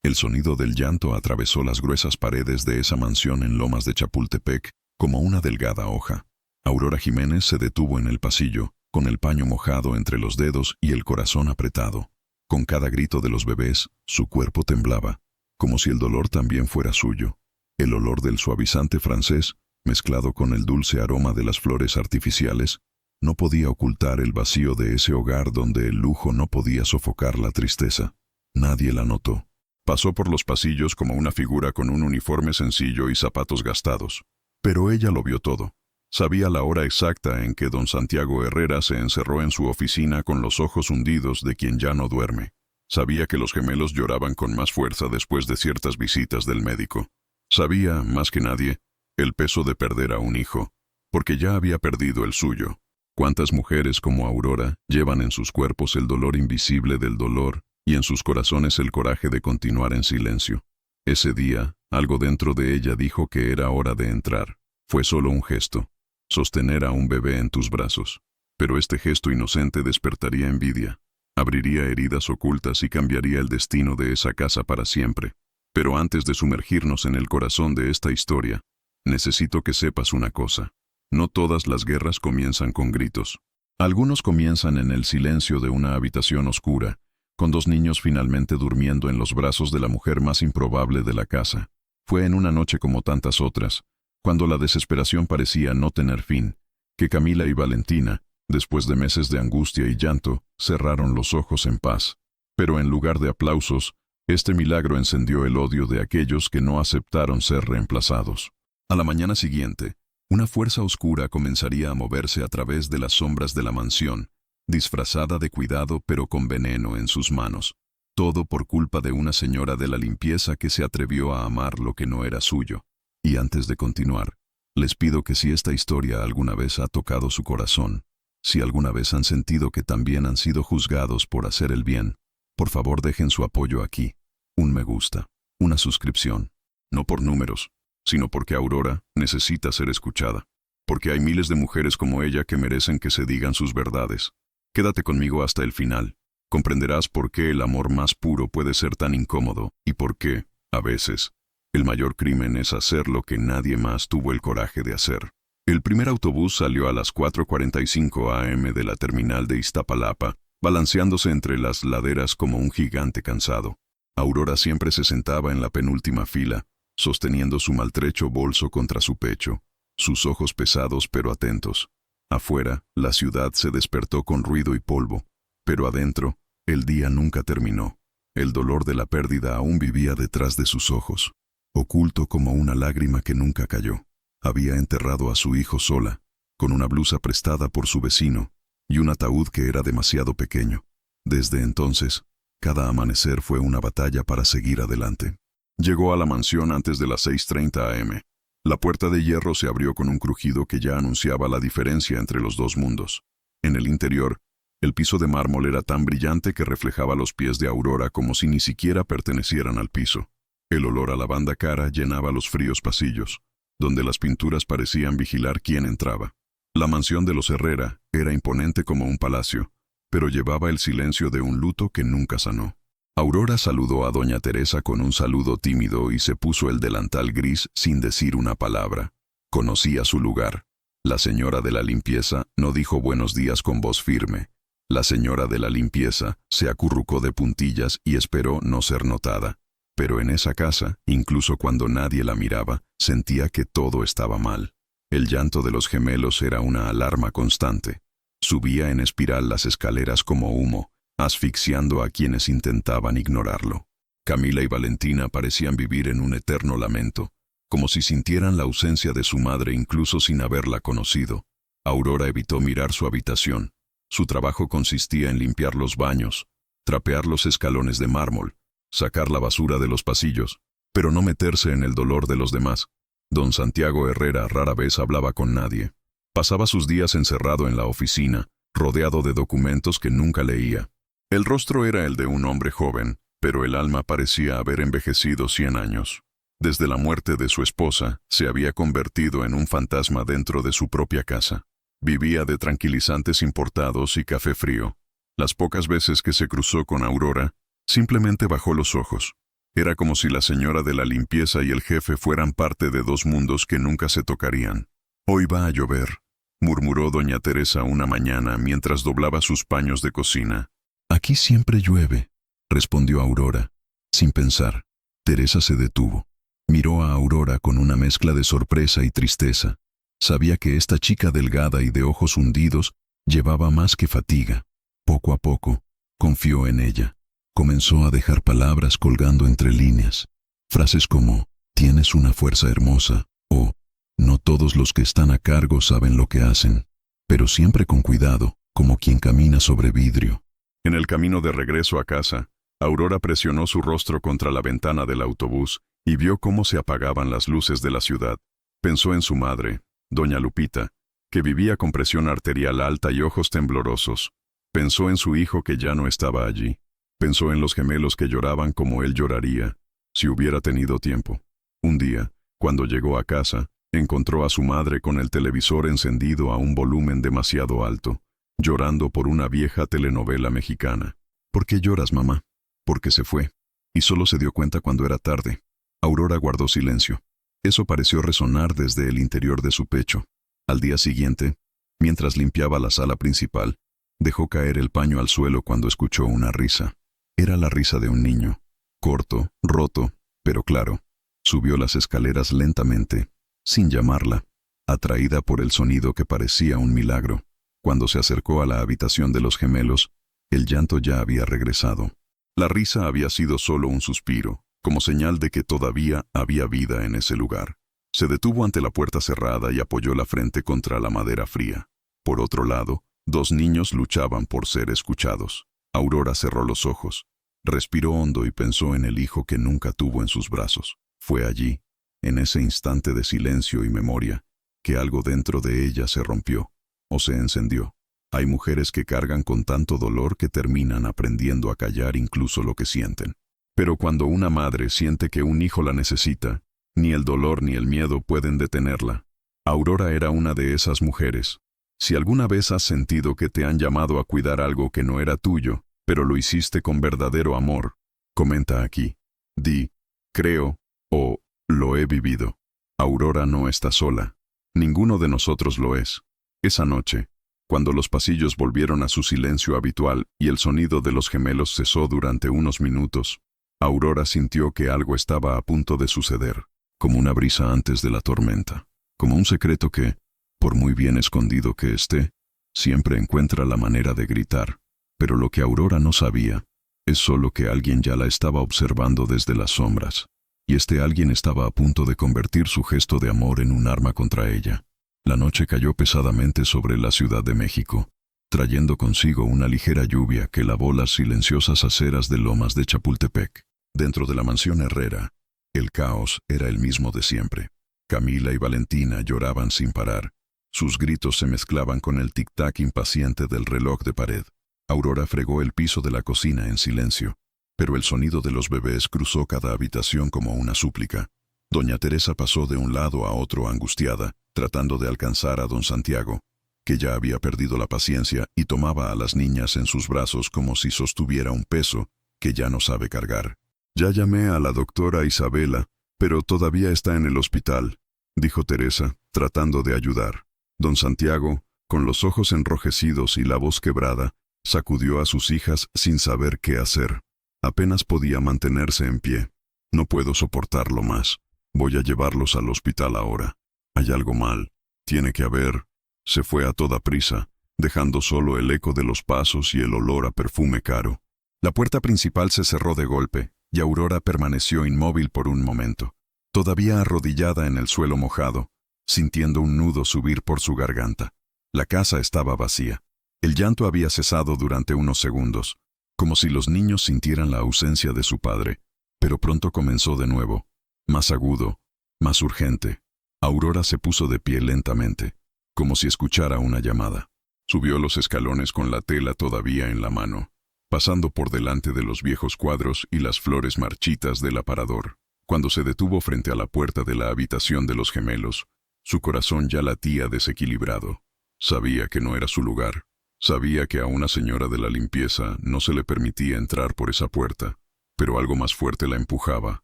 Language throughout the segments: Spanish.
El sonido del llanto atravesó las gruesas paredes de esa mansión en Lomas de Chapultepec como una delgada hoja. Aurora Jiménez se detuvo en el pasillo, con el paño mojado entre los dedos y el corazón apretado. Con cada grito de los bebés, su cuerpo temblaba, como si el dolor también fuera suyo. El olor del suavizante francés, mezclado con el dulce aroma de las flores artificiales, no podía ocultar el vacío de ese hogar donde el lujo no podía sofocar la tristeza. Nadie la notó. Pasó por los pasillos como una figura con un uniforme sencillo y zapatos gastados. Pero ella lo vio todo. Sabía la hora exacta en que don Santiago Herrera se encerró en su oficina con los ojos hundidos de quien ya no duerme. Sabía que los gemelos lloraban con más fuerza después de ciertas visitas del médico. Sabía, más que nadie, el peso de perder a un hijo, porque ya había perdido el suyo. ¿Cuántas mujeres como Aurora llevan en sus cuerpos el dolor invisible del dolor y en sus corazones el coraje de continuar en silencio? Ese día, algo dentro de ella dijo que era hora de entrar. Fue solo un gesto, sostener a un bebé en tus brazos. Pero este gesto inocente despertaría envidia, abriría heridas ocultas y cambiaría el destino de esa casa para siempre. Pero antes de sumergirnos en el corazón de esta historia, necesito que sepas una cosa. No todas las guerras comienzan con gritos. Algunos comienzan en el silencio de una habitación oscura, con dos niños finalmente durmiendo en los brazos de la mujer más improbable de la casa. Fue en una noche como tantas otras, cuando la desesperación parecía no tener fin, que Camila y Valentina, después de meses de angustia y llanto, cerraron los ojos en paz. Pero en lugar de aplausos, este milagro encendió el odio de aquellos que no aceptaron ser reemplazados. A la mañana siguiente, una fuerza oscura comenzaría a moverse a través de las sombras de la mansión, disfrazada de cuidado pero con veneno en sus manos. Todo por culpa de una señora de la limpieza que se atrevió a amar lo que no era suyo. Y antes de continuar, les pido que si esta historia alguna vez ha tocado su corazón, si alguna vez han sentido que también han sido juzgados por hacer el bien, por favor dejen su apoyo aquí. Un me gusta, una suscripción. No por números, sino porque Aurora necesita ser escuchada. Porque hay miles de mujeres como ella que merecen que se digan sus verdades. Quédate conmigo hasta el final. Comprenderás por qué el amor más puro puede ser tan incómodo y por qué, a veces, el mayor crimen es hacer lo que nadie más tuvo el coraje de hacer. El primer autobús salió a las 4:45 am de la terminal de Iztapalapa, balanceándose entre las laderas como un gigante cansado. Aurora siempre se sentaba en la penúltima fila, sosteniendo su maltrecho bolso contra su pecho, sus ojos pesados pero atentos. Afuera, la ciudad se despertó con ruido y polvo, pero adentro, el día nunca terminó. El dolor de la pérdida aún vivía detrás de sus ojos, oculto como una lágrima que nunca cayó. Había enterrado a su hijo sola, con una blusa prestada por su vecino, y un ataúd que era demasiado pequeño. Desde entonces, cada amanecer fue una batalla para seguir adelante. Llegó a la mansión antes de las 6:30 am. La puerta de hierro se abrió con un crujido que ya anunciaba la diferencia entre los dos mundos. En el interior, el piso de mármol era tan brillante que reflejaba los pies de Aurora como si ni siquiera pertenecieran al piso. El olor a lavanda cara llenaba los fríos pasillos, donde las pinturas parecían vigilar quién entraba. La mansión de los Herrera era imponente como un palacio, pero llevaba el silencio de un luto que nunca sanó. Aurora saludó a doña Teresa con un saludo tímido y se puso el delantal gris sin decir una palabra. Conocía su lugar. La señora de la limpieza no dijo buenos días con voz firme. La señora de la limpieza se acurrucó de puntillas y esperó no ser notada. Pero en esa casa, incluso cuando nadie la miraba, sentía que todo estaba mal. El llanto de los gemelos era una alarma constante. Subía en espiral las escaleras como humo, asfixiando a quienes intentaban ignorarlo. Camila y Valentina parecían vivir en un eterno lamento, como si sintieran la ausencia de su madre incluso sin haberla conocido. Aurora evitó mirar su habitación. Su trabajo consistía en limpiar los baños, trapear los escalones de mármol, sacar la basura de los pasillos, pero no meterse en el dolor de los demás. Don Santiago Herrera rara vez hablaba con nadie. Pasaba sus días encerrado en la oficina, rodeado de documentos que nunca leía. El rostro era el de un hombre joven, pero el alma parecía haber envejecido 100 años. Desde la muerte de su esposa, se había convertido en un fantasma dentro de su propia casa. Vivía de tranquilizantes importados y café frío. Las pocas veces que se cruzó con Aurora, simplemente bajó los ojos. Era como si la señora de la limpieza y el jefe fueran parte de dos mundos que nunca se tocarían. «Hoy va a llover», murmuró doña Teresa una mañana mientras doblaba sus paños de cocina. «Aquí siempre llueve», respondió Aurora, sin pensar. Teresa se detuvo. Miró a Aurora con una mezcla de sorpresa y tristeza. Sabía que esta chica delgada y de ojos hundidos llevaba más que fatiga. Poco a poco, confió en ella. Comenzó a dejar palabras colgando entre líneas. Frases como, «tienes una fuerza hermosa» o «no todos los que están a cargo saben lo que hacen», pero siempre con cuidado, como quien camina sobre vidrio. En el camino de regreso a casa, Aurora presionó su rostro contra la ventana del autobús y vio cómo se apagaban las luces de la ciudad. Pensó en su madre, doña Lupita, que vivía con presión arterial alta y ojos temblorosos. Pensó en su hijo que ya no estaba allí. Pensó en los gemelos que lloraban como él lloraría, si hubiera tenido tiempo. Un día, cuando llegó a casa, encontró a su madre con el televisor encendido a un volumen demasiado alto, llorando por una vieja telenovela mexicana. «¿Por qué lloras, mamá?» «Porque se fue, y solo se dio cuenta cuando era tarde». Aurora guardó silencio. Eso pareció resonar desde el interior de su pecho. Al día siguiente, mientras limpiaba la sala principal, dejó caer el paño al suelo cuando escuchó una risa. Era la risa de un niño, corto, roto, pero claro. Subió las escaleras lentamente, sin llamarla, atraída por el sonido que parecía un milagro. Cuando se acercó a la habitación de los gemelos, el llanto ya había regresado. La risa había sido solo un suspiro, como señal de que todavía había vida en ese lugar. Se detuvo ante la puerta cerrada y apoyó la frente contra la madera fría. Por otro lado, dos niños luchaban por ser escuchados. Aurora cerró los ojos, respiró hondo y pensó en el hijo que nunca tuvo en sus brazos. Fue allí, en ese instante de silencio y memoria, que algo dentro de ella se rompió o se encendió. Hay mujeres que cargan con tanto dolor que terminan aprendiendo a callar incluso lo que sienten. Pero cuando una madre siente que un hijo la necesita, ni el dolor ni el miedo pueden detenerla. Aurora era una de esas mujeres. Si alguna vez has sentido que te han llamado a cuidar algo que no era tuyo, pero lo hiciste con verdadero amor, comenta aquí. Di, creo, o lo he vivido. Aurora no está sola. Ninguno de nosotros lo es. Esa noche, cuando los pasillos volvieron a su silencio habitual y el sonido de los gemelos cesó durante unos minutos, Aurora sintió que algo estaba a punto de suceder, como una brisa antes de la tormenta, como un secreto que, por muy bien escondido que esté, siempre encuentra la manera de gritar. Pero lo que Aurora no sabía es solo que alguien ya la estaba observando desde las sombras, y este alguien estaba a punto de convertir su gesto de amor en un arma contra ella. La noche cayó pesadamente sobre la Ciudad de México, trayendo consigo una ligera lluvia que lavó las silenciosas aceras de Lomas de Chapultepec. Dentro de la mansión Herrera, el caos era el mismo de siempre. Camila y Valentina lloraban sin parar. Sus gritos se mezclaban con el tic-tac impaciente del reloj de pared. Aurora fregó el piso de la cocina en silencio, pero el sonido de los bebés cruzó cada habitación como una súplica. Doña Teresa pasó de un lado a otro angustiada, tratando de alcanzar a don Santiago, que ya había perdido la paciencia y tomaba a las niñas en sus brazos como si sostuviera un peso que ya no sabe cargar. «Ya llamé a la doctora Isabela, pero todavía está en el hospital», dijo Teresa, tratando de ayudar. Don Santiago, con los ojos enrojecidos y la voz quebrada, sacudió a sus hijas sin saber qué hacer. Apenas podía mantenerse en pie. «No puedo soportarlo más. Voy a llevarlos al hospital ahora. Hay algo mal. Tiene que haber». Se fue a toda prisa, dejando solo el eco de los pasos y el olor a perfume caro. La puerta principal se cerró de golpe, y Aurora permaneció inmóvil por un momento, todavía arrodillada en el suelo mojado, sintiendo un nudo subir por su garganta. La casa estaba vacía. El llanto había cesado durante unos segundos, como si los niños sintieran la ausencia de su padre, pero pronto comenzó de nuevo, más agudo, más urgente. Aurora se puso de pie lentamente, como si escuchara una llamada. Subió los escalones con la tela todavía en la mano, pasando por delante de los viejos cuadros y las flores marchitas del aparador. Cuando se detuvo frente a la puerta de la habitación de los gemelos, su corazón ya latía desequilibrado. Sabía que no era su lugar. Sabía que a una señora de la limpieza no se le permitía entrar por esa puerta. pero algo más fuerte la empujaba,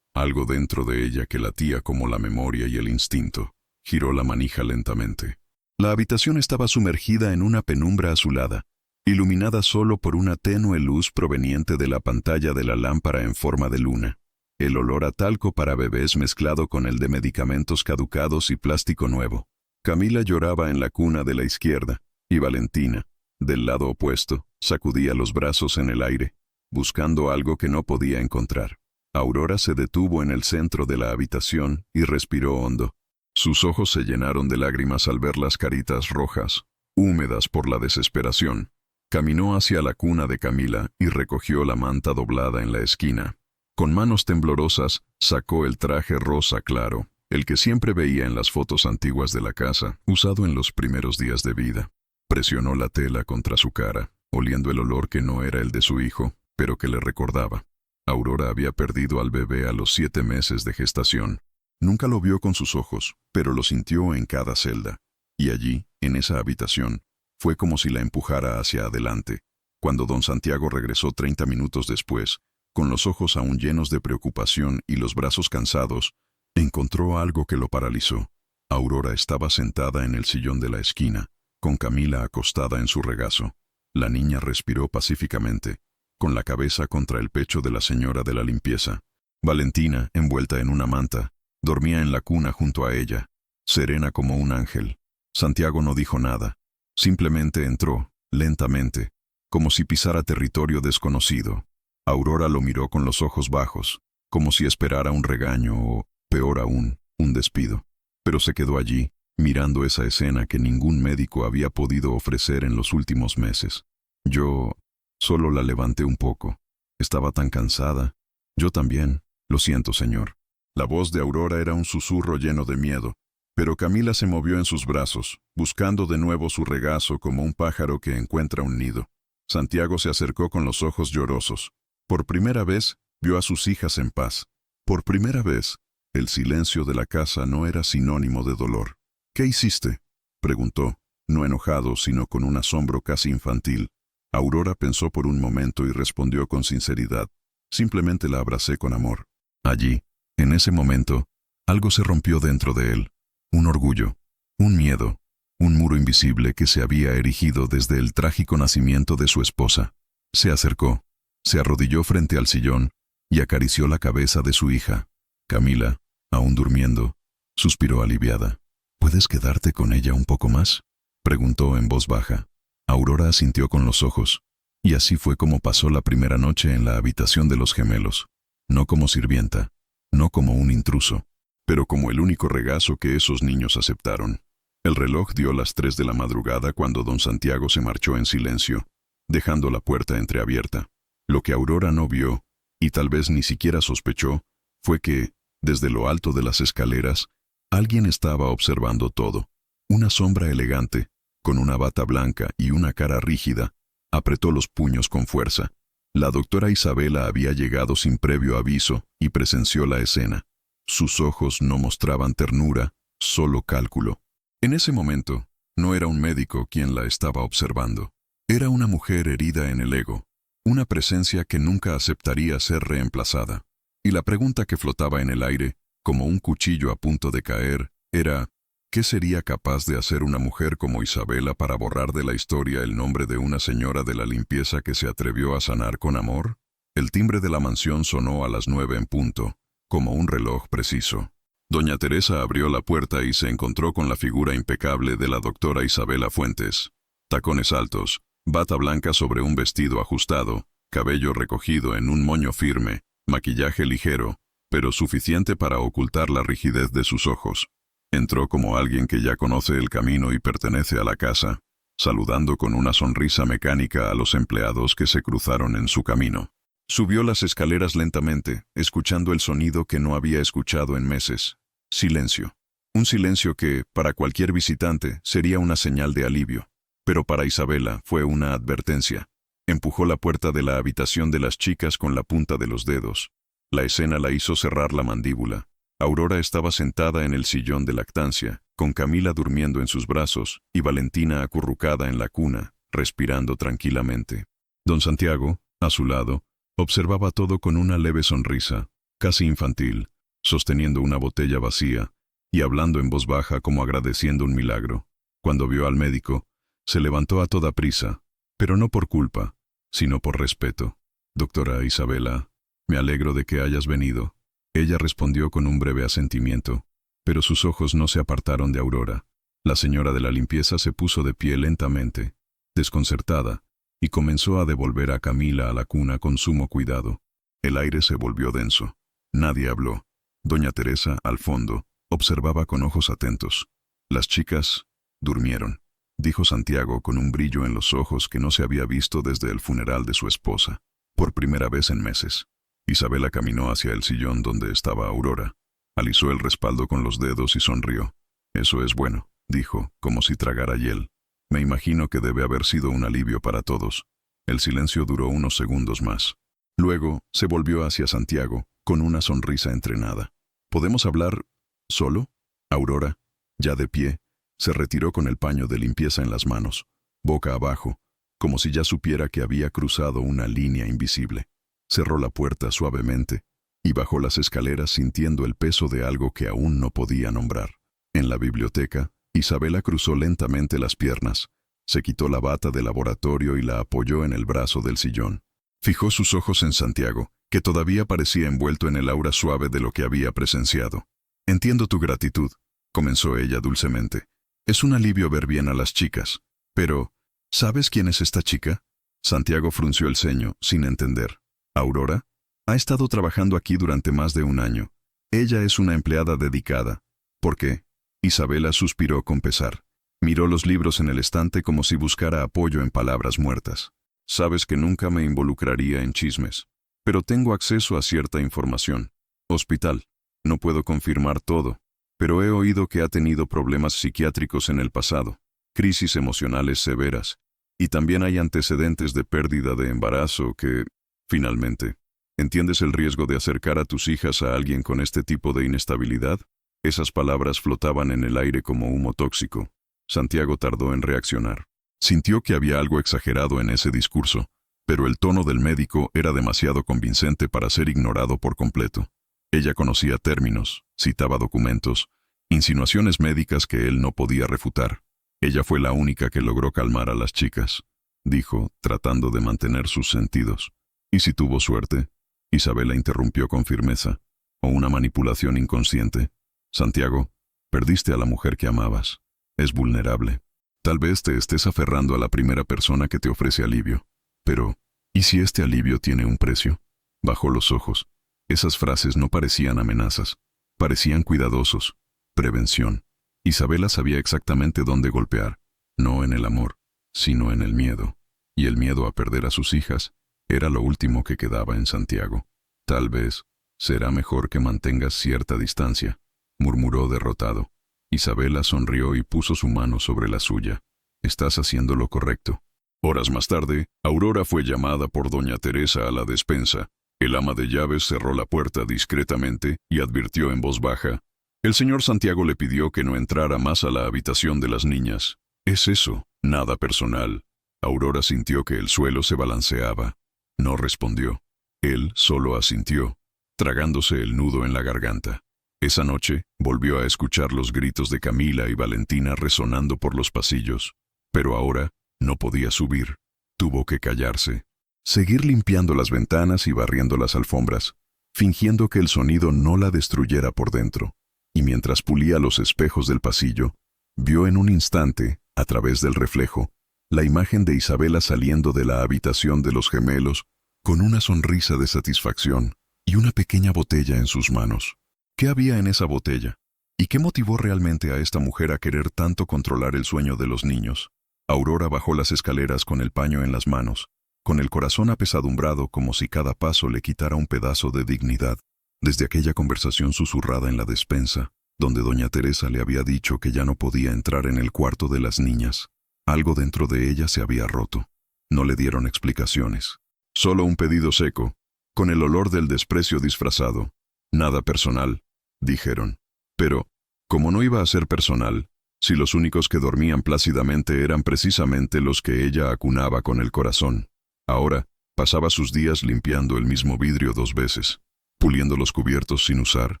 algo dentro de ella que latía como la memoria y el instinto. Giró la manija lentamente. La habitación estaba sumergida en una penumbra azulada, iluminada solo por una tenue luz proveniente de la pantalla de la lámpara en forma de luna. El olor a talco para bebés mezclado con el de medicamentos caducados y plástico nuevo. Camila lloraba en la cuna de la izquierda, y Valentina, del lado opuesto, sacudía los brazos en el aire, buscando algo que no podía encontrar. Aurora se detuvo en el centro de la habitación y respiró hondo. Sus ojos se llenaron de lágrimas al ver las caritas rojas, húmedas por la desesperación. Caminó hacia la cuna de Camila y recogió la manta doblada en la esquina. Con manos temblorosas, sacó el traje rosa claro, el que siempre veía en las fotos antiguas de la casa, usado en los primeros días de vida. Presionó la tela contra su cara, oliendo el olor que no era el de su hijo, pero que le recordaba. Aurora había perdido al bebé a los 7 meses de gestación. Nunca lo vio con sus ojos, pero lo sintió en cada celda. Y allí, en esa habitación, fue como si la empujara hacia adelante. Cuando don Santiago regresó 30 minutos después, con los ojos aún llenos de preocupación y los brazos cansados, encontró algo que lo paralizó. Aurora estaba sentada en el sillón de la esquina, con Camila acostada en su regazo. La niña respiró pacíficamente, con la cabeza contra el pecho de la señora de la limpieza. Valentina, envuelta en una manta, dormía en la cuna junto a ella, serena como un ángel. Santiago no dijo nada. Simplemente entró, lentamente, como si pisara territorio desconocido. Aurora lo miró con los ojos bajos, como si esperara un regaño o, peor aún, un despido. Pero se quedó allí, mirando esa escena que ningún médico había podido ofrecer en los últimos meses. Yo solo la levanté un poco. Estaba tan cansada. Yo también. Lo siento, señor. La voz de Aurora era un susurro lleno de miedo, pero Camila se movió en sus brazos, buscando de nuevo su regazo como un pájaro que encuentra un nido. Santiago se acercó con los ojos llorosos. Por primera vez, vio a sus hijas en paz. Por primera vez, el silencio de la casa no era sinónimo de dolor. «¿Qué hiciste?», preguntó, no enojado, sino con un asombro casi infantil. Aurora pensó por un momento y respondió con sinceridad. «Simplemente la abracé con amor». Allí, en ese momento, algo se rompió dentro de él. Un orgullo, un miedo, un muro invisible que se había erigido desde el trágico nacimiento de su esposa. Se acercó, se arrodilló frente al sillón y acarició la cabeza de su hija. Camila, aún durmiendo, suspiró aliviada. «¿Puedes quedarte con ella un poco más?», preguntó en voz baja. Aurora asintió con los ojos, y así fue como pasó la primera noche en la habitación de los gemelos. No como sirvienta, no como un intruso, pero como el único regazo que esos niños aceptaron. El reloj dio las 3 de la madrugada cuando don Santiago se marchó en silencio, dejando la puerta entreabierta. Lo que Aurora no vio, y tal vez ni siquiera sospechó, fue que, desde lo alto de las escaleras, alguien estaba observando todo. Una sombra elegante, con una bata blanca y una cara rígida, apretó los puños con fuerza. La doctora Isabela había llegado sin previo aviso y presenció la escena. Sus ojos no mostraban ternura, solo cálculo. En ese momento, no era un médico quien la estaba observando. Era una mujer herida en el ego, una presencia que nunca aceptaría ser reemplazada. Y la pregunta que flotaba en el aire, como un cuchillo a punto de caer, era: ¿qué sería capaz de hacer una mujer como Isabela para borrar de la historia el nombre de una señora de la limpieza que se atrevió a sanar con amor? El timbre de la mansión sonó a las 9 en punto, como un reloj preciso. Doña Teresa abrió la puerta y se encontró con la figura impecable de la doctora Isabela Fuentes. Tacones altos, bata blanca sobre un vestido ajustado, cabello recogido en un moño firme, maquillaje ligero, pero suficiente para ocultar la rigidez de sus ojos. Entró como alguien que ya conoce el camino y pertenece a la casa, saludando con una sonrisa mecánica a los empleados que se cruzaron en su camino. Subió las escaleras lentamente, escuchando el sonido que no había escuchado en meses. Silencio. Un silencio que, para cualquier visitante, sería una señal de alivio. Pero para Isabela fue una advertencia. Empujó la puerta de la habitación de las chicas con la punta de los dedos. La escena la hizo cerrar la mandíbula. Aurora estaba sentada en el sillón de lactancia, con Camila durmiendo en sus brazos y Valentina acurrucada en la cuna, respirando tranquilamente. Don Santiago, a su lado, Observaba todo con una leve sonrisa, casi infantil, sosteniendo una botella vacía y hablando en voz baja como agradeciendo un milagro. Cuando vio al médico, se levantó a toda prisa, pero no por culpa, sino por respeto. «Doctora Isabela, me alegro de que hayas venido». Ella respondió con un breve asentimiento, pero sus ojos no se apartaron de Aurora. La señora de la limpieza se puso de pie lentamente, desconcertada, y comenzó a devolver a Camila a la cuna con sumo cuidado. El aire se volvió denso. Nadie habló. Doña Teresa, al fondo, observaba con ojos atentos. «Las chicas durmieron», dijo Santiago con un brillo en los ojos que no se había visto desde el funeral de su esposa, por primera vez en meses. Isabela caminó hacia el sillón donde estaba Aurora. Alisó el respaldo con los dedos y sonrió. «Eso es bueno», dijo, como si tragara hiel. «Me imagino que debe haber sido un alivio para todos». El silencio duró unos segundos más. Luego se volvió hacia Santiago, con una sonrisa entrenada. «¿Podemos hablar solo?» Aurora, ya de pie, se retiró con el paño de limpieza en las manos, boca abajo, como si ya supiera que había cruzado una línea invisible. Cerró la puerta suavemente y bajó las escaleras sintiendo el peso de algo que aún no podía nombrar. En la biblioteca, Isabela cruzó lentamente las piernas, se quitó la bata de laboratorio y la apoyó en el brazo del sillón. Fijó sus ojos en Santiago, que todavía parecía envuelto en el aura suave de lo que había presenciado. «Entiendo tu gratitud», comenzó ella dulcemente. «Es un alivio ver bien a las chicas. Pero, ¿sabes quién es esta chica?» Santiago frunció el ceño, sin entender. «¿Aurora? Ha estado trabajando aquí durante más de un año. Ella es una empleada dedicada». «¿Por qué?» Isabela suspiró con pesar. Miró los libros en el estante como si buscara apoyo en palabras muertas. «Sabes que nunca me involucraría en chismes, pero tengo acceso a cierta información. Hospital. No puedo confirmar todo, pero he oído que ha tenido problemas psiquiátricos en el pasado, crisis emocionales severas, y también hay antecedentes de pérdida de embarazo que, finalmente, ¿entiendes el riesgo de acercar a tus hijas a alguien con este tipo de inestabilidad?» Esas palabras flotaban en el aire como humo tóxico. Santiago tardó en reaccionar. Sintió que había algo exagerado en ese discurso, pero el tono del médico era demasiado convincente para ser ignorado por completo. Ella conocía términos, citaba documentos, insinuaciones médicas que él no podía refutar. Ella fue la única que logró calmar a las chicas, dijo, tratando de mantener sus sentidos. «¿Y si tuvo suerte?», Isabela interrumpió con firmeza. «¿O una manipulación inconsciente? Santiago, perdiste a la mujer que amabas. Es vulnerable. Tal vez te estés aferrando a la primera persona que te ofrece alivio. Pero, ¿y si este alivio tiene un precio?» Bajó los ojos. Esas frases no parecían amenazas. Parecían cuidadosos. Prevención. Isabela sabía exactamente dónde golpear. No en el amor, sino en el miedo. Y el miedo a perder a sus hijas era lo último que quedaba en Santiago. «Tal vez será mejor que mantengas cierta distancia», murmuró derrotado. Isabela sonrió y puso su mano sobre la suya. «Estás haciendo lo correcto». Horas más tarde, Aurora fue llamada por doña Teresa a la despensa. El ama de llaves cerró la puerta discretamente y advirtió en voz baja: «El señor Santiago le pidió que no entrara más a la habitación de las niñas». «Es eso, nada personal». Aurora sintió que el suelo se balanceaba. No respondió. Él solo asintió, tragándose el nudo en la garganta. Esa noche, volvió a escuchar los gritos de Camila y Valentina resonando por los pasillos. Pero ahora, no podía subir. Tuvo que callarse. Seguir limpiando las ventanas y barriendo las alfombras, fingiendo que el sonido no la destruyera por dentro. Y mientras pulía los espejos del pasillo, vio en un instante, a través del reflejo, la imagen de Isabela saliendo de la habitación de los gemelos, con una sonrisa de satisfacción y una pequeña botella en sus manos. ¿Qué había en esa botella? ¿Y qué motivó realmente a esta mujer a querer tanto controlar el sueño de los niños? Aurora bajó las escaleras con el paño en las manos, con el corazón apesadumbrado como si cada paso le quitara un pedazo de dignidad. Desde aquella conversación susurrada en la despensa, donde doña Teresa le había dicho que ya no podía entrar en el cuarto de las niñas, algo dentro de ella se había roto. No le dieron explicaciones. Solo un pedido seco, con el olor del desprecio disfrazado. «Nada personal», dijeron. Pero, como no iba a ser personal, si los únicos que dormían plácidamente eran precisamente los que ella acunaba con el corazón. Ahora, Pasaba sus días limpiando el mismo vidrio 2 veces, puliendo los cubiertos sin usar,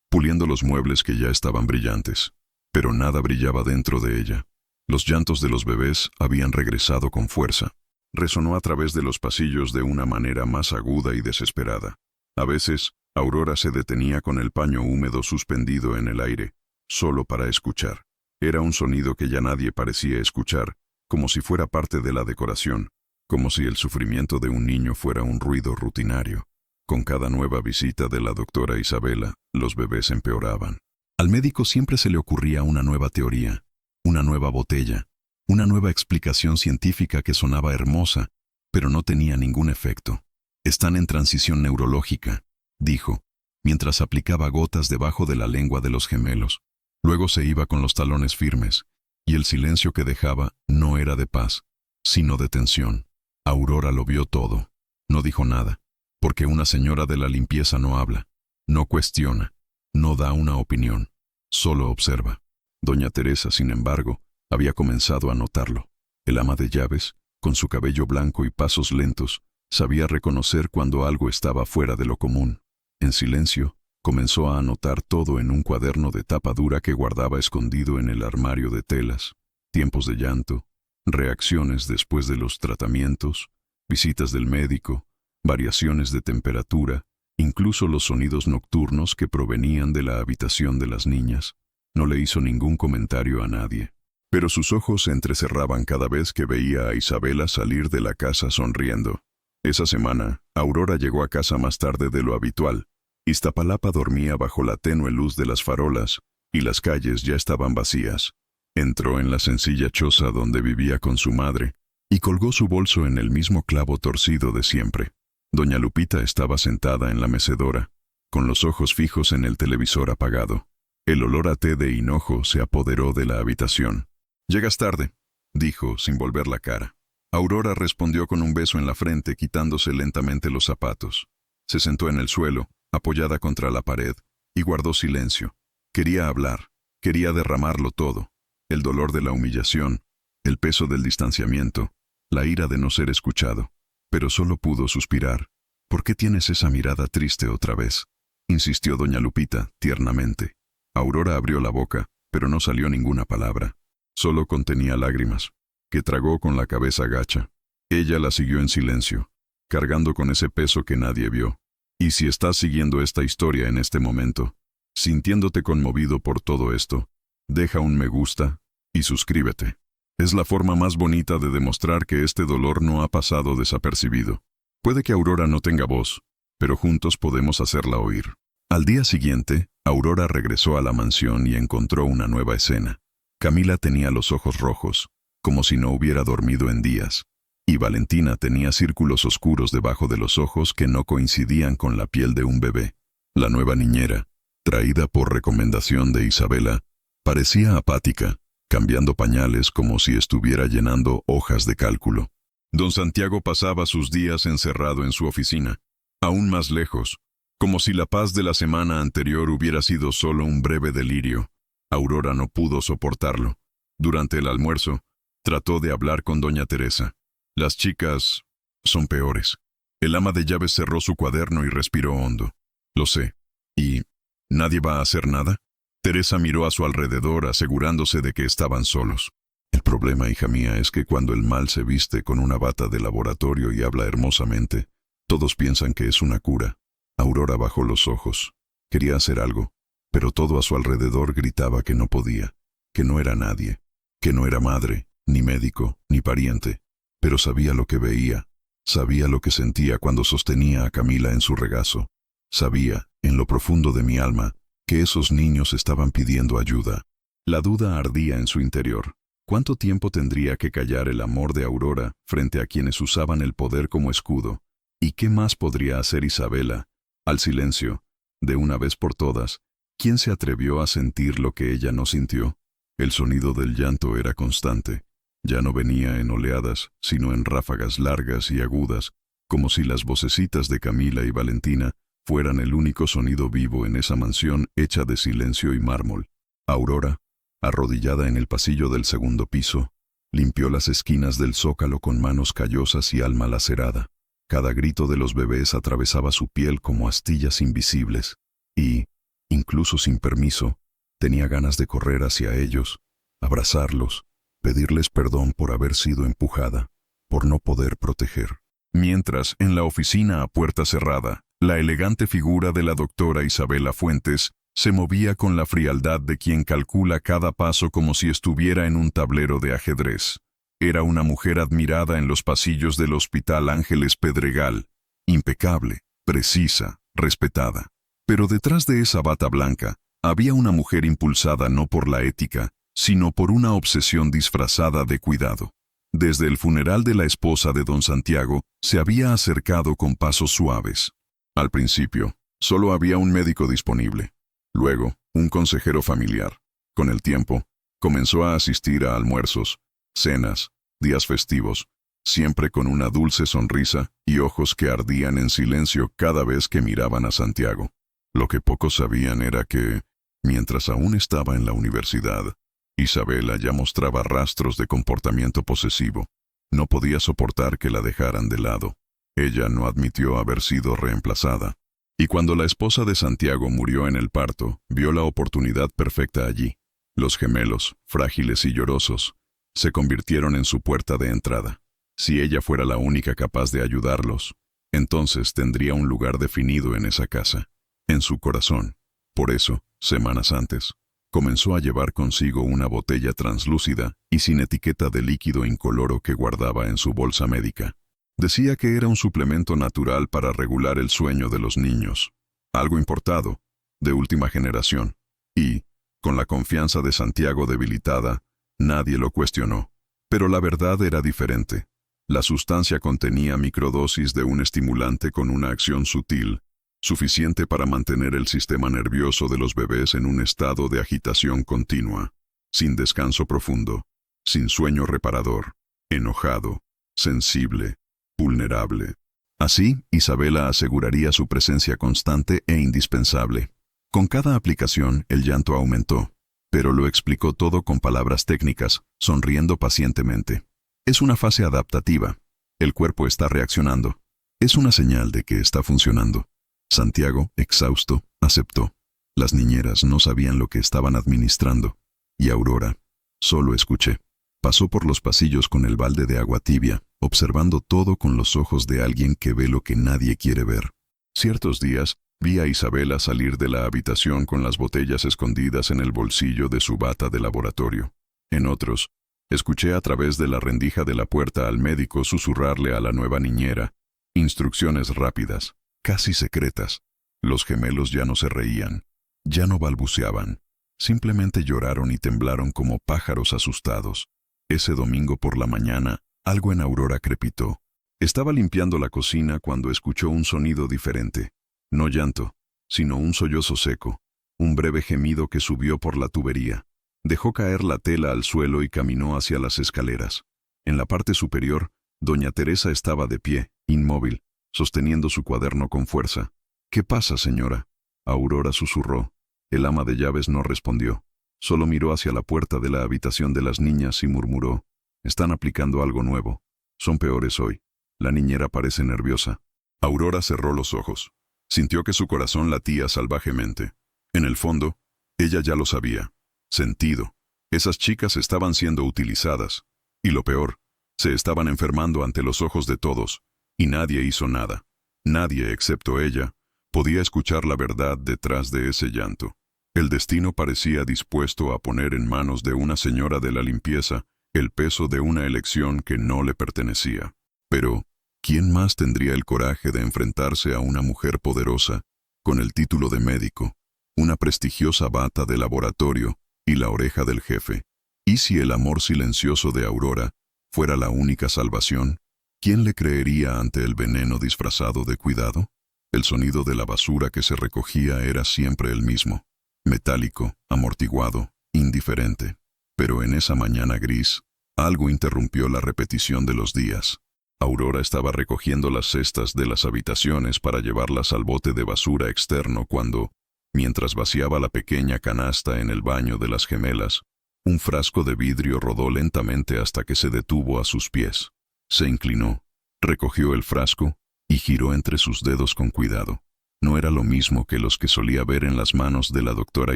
puliendo los muebles que ya estaban brillantes. Pero nada brillaba dentro de ella. Los llantos de los bebés habían regresado con fuerza. Resonó a través de los pasillos de una manera más aguda y desesperada. A veces, Aurora se detenía con el paño húmedo suspendido en el aire, solo para escuchar. Era un sonido que ya nadie parecía escuchar, como si fuera parte de la decoración, como si el sufrimiento de un niño fuera un ruido rutinario. Con cada nueva visita de la doctora Isabela, los bebés empeoraban. Al médico siempre se le ocurría una nueva teoría, una nueva botella, una nueva explicación científica que sonaba hermosa, pero no tenía ningún efecto. Están en transición neurológica, dijo, mientras aplicaba gotas debajo de la lengua de los gemelos. Luego se iba con los talones firmes, y el silencio que dejaba no era de paz, sino de tensión. Aurora lo vio todo. No dijo nada, porque una señora de la limpieza no habla, no cuestiona, no da una opinión, solo observa. Doña Teresa, sin embargo, había comenzado a notarlo. El ama de llaves, con su cabello blanco y pasos lentos, sabía reconocer cuando algo estaba fuera de lo común. En silencio, comenzó a anotar todo en un cuaderno de tapa dura que guardaba escondido en el armario de telas. Tiempos de llanto, reacciones después de los tratamientos, visitas del médico, variaciones de temperatura, incluso los sonidos nocturnos que provenían de la habitación de las niñas. No le hizo ningún comentario a nadie, pero sus ojos se entrecerraban cada vez que veía a Isabela salir de la casa sonriendo. Esa semana, Aurora llegó a casa más tarde de lo habitual. Iztapalapa dormía bajo la tenue luz de las farolas, y las calles ya estaban vacías. Entró en la sencilla choza donde vivía con su madre, y colgó su bolso en el mismo clavo torcido de siempre. Doña Lupita estaba sentada en la mecedora, con los ojos fijos en el televisor apagado. El olor a té de hinojo se apoderó de la habitación. «Llegas tarde», dijo, sin volver la cara. Aurora respondió con un beso en la frente, quitándose lentamente los zapatos. Se sentó en el suelo, apoyada contra la pared, y guardó silencio. Quería hablar, quería derramarlo todo. El dolor de la humillación, el peso del distanciamiento, la ira de no ser escuchado. Pero solo pudo suspirar. «¿Por qué tienes esa mirada triste otra vez?», insistió doña Lupita, tiernamente. Aurora abrió la boca, pero no salió ninguna palabra. Solo contenía lágrimas, que tragó con la cabeza gacha. Ella la siguió en silencio, cargando con ese peso que nadie vio. Y si estás siguiendo esta historia en este momento, sintiéndote conmovido por todo esto, deja un me gusta y suscríbete. Es la forma más bonita de demostrar que este dolor no ha pasado desapercibido. Puede que Aurora no tenga voz, pero juntos podemos hacerla oír. Al día siguiente, Aurora regresó a la mansión y encontró una nueva escena. Camila tenía los ojos rojos, como si no hubiera dormido en días, y Valentina tenía círculos oscuros debajo de los ojos que no coincidían con la piel de un bebé. La nueva niñera, traída por recomendación de Isabela, parecía apática, cambiando pañales como si estuviera llenando hojas de cálculo. Don Santiago pasaba sus días encerrado en su oficina, aún más lejos, como si la paz de la semana anterior hubiera sido solo un breve delirio. Aurora no pudo soportarlo. Durante el almuerzo, trató de hablar con doña Teresa. Las chicas son peores. El ama de llaves cerró su cuaderno y respiró hondo. Lo sé. ¿Y nadie va a hacer nada? Teresa miró a su alrededor asegurándose de que estaban solos. El problema, hija mía, es que cuando el mal se viste con una bata de laboratorio y habla hermosamente, todos piensan que es una cura. Aurora bajó los ojos. Quería hacer algo, pero todo a su alrededor gritaba que no podía, que no era nadie, que no era madre, ni médico, ni pariente. Pero sabía lo que veía, sabía lo que sentía cuando sostenía a Camila en su regazo. Sabía, en lo profundo de mi alma, que esos niños estaban pidiendo ayuda. La duda ardía en su interior. ¿Cuánto tiempo tendría que callar el amor de Aurora frente a quienes usaban el poder como escudo? ¿Y qué más podría hacer Isabela? Al silencio, de una vez por todas, ¿quién se atrevió a sentir lo que ella no sintió? El sonido del llanto era constante. Ya no venía en oleadas, sino en ráfagas largas y agudas, como si las vocecitas de Camila y Valentina fueran el único sonido vivo en esa mansión hecha de silencio y mármol. Aurora, arrodillada en el pasillo del segundo piso, limpió las esquinas del zócalo con manos callosas y alma lacerada. Cada grito de los bebés atravesaba su piel como astillas invisibles, y, incluso sin permiso, tenía ganas de correr hacia ellos, abrazarlos, pedirles perdón por haber sido empujada, por no poder proteger. Mientras, en la oficina a puerta cerrada, la elegante figura de la doctora Isabela Fuentes se movía con la frialdad de quien calcula cada paso como si estuviera en un tablero de ajedrez. Era una mujer admirada en los pasillos del Hospital Ángeles Pedregal, impecable, precisa, respetada. Pero detrás de esa bata blanca, había una mujer impulsada no por la ética, sino por una obsesión disfrazada de cuidado. Desde el funeral de la esposa de don Santiago, se había acercado con pasos suaves. Al principio, solo había un médico disponible. Luego, un consejero familiar. Con el tiempo, comenzó a asistir a almuerzos, cenas, días festivos, siempre con una dulce sonrisa y ojos que ardían en silencio cada vez que miraban a Santiago. Lo que pocos sabían era que, mientras aún estaba en la universidad, Isabela ya mostraba rastros de comportamiento posesivo. No podía soportar que la dejaran de lado. Ella no admitió haber sido reemplazada. Y cuando la esposa de Santiago murió en el parto, vio la oportunidad perfecta allí. Los gemelos, frágiles y llorosos, se convirtieron en su puerta de entrada. Si ella fuera la única capaz de ayudarlos, entonces tendría un lugar definido en esa casa, en su corazón. Por eso, semanas antes, comenzó a llevar consigo una botella translúcida y sin etiqueta de líquido incoloro que guardaba en su bolsa médica. Decía que era un suplemento natural para regular el sueño de los niños, algo importado, de última generación, y, con la confianza de Santiago debilitada, nadie lo cuestionó. Pero la verdad era diferente. La sustancia contenía microdosis de un estimulante con una acción sutil, suficiente para mantener el sistema nervioso de los bebés en un estado de agitación continua, sin descanso profundo, sin sueño reparador, enojado, sensible, vulnerable. Así, Isabela aseguraría su presencia constante e indispensable. Con cada aplicación, el llanto aumentó, pero lo explicó todo con palabras técnicas, sonriendo pacientemente. Es una fase adaptativa. El cuerpo está reaccionando. Es una señal de que está funcionando. Santiago, exhausto, aceptó. Las niñeras no sabían lo que estaban administrando. Y Aurora, solo escuché. Pasó por los pasillos con el balde de agua tibia, observando todo con los ojos de alguien que ve lo que nadie quiere ver. Ciertos días, vi a Isabela salir de la habitación con las botellas escondidas en el bolsillo de su bata de laboratorio. En otros, escuché a través de la rendija de la puerta al médico susurrarle a la nueva niñera instrucciones rápidas, casi secretas. Los gemelos ya no se reían, ya no balbuceaban, simplemente lloraron y temblaron como pájaros asustados. Ese domingo por la mañana, algo en Aurora crepitó. Estaba limpiando la cocina cuando escuchó un sonido diferente. No llanto, sino un sollozo seco, un breve gemido que subió por la tubería. Dejó caer la tela al suelo y caminó hacia las escaleras. En la parte superior, doña Teresa estaba de pie, inmóvil, sosteniendo su cuaderno con fuerza. «¿Qué pasa, señora?», Aurora susurró. El ama de llaves no respondió. Solo miró hacia la puerta de la habitación de las niñas y murmuró: «Están aplicando algo nuevo. Son peores hoy. La niñera parece nerviosa». Aurora cerró los ojos. Sintió que su corazón latía salvajemente. En el fondo, ella ya lo sabía. Sentido. Esas chicas estaban siendo utilizadas. Y lo peor, se estaban enfermando ante los ojos de todos. Y nadie hizo nada. Nadie, excepto ella, podía escuchar la verdad detrás de ese llanto. El destino parecía dispuesto a poner en manos de una señora de la limpieza el peso de una elección que no le pertenecía. Pero, ¿quién más tendría el coraje de enfrentarse a una mujer poderosa, con el título de médico, una prestigiosa bata de laboratorio y la oreja del jefe? ¿Y si el amor silencioso de Aurora fuera la única salvación? ¿Quién le creería ante el veneno disfrazado de cuidado? El sonido de la basura que se recogía era siempre el mismo, metálico, amortiguado, indiferente. Pero en esa mañana gris, algo interrumpió la repetición de los días. Aurora estaba recogiendo las cestas de las habitaciones para llevarlas al bote de basura externo cuando, mientras vaciaba la pequeña canasta en el baño de las gemelas, un frasco de vidrio rodó lentamente hasta que se detuvo a sus pies. Se inclinó, recogió el frasco y giró entre sus dedos con cuidado. No era lo mismo que los que solía ver en las manos de la doctora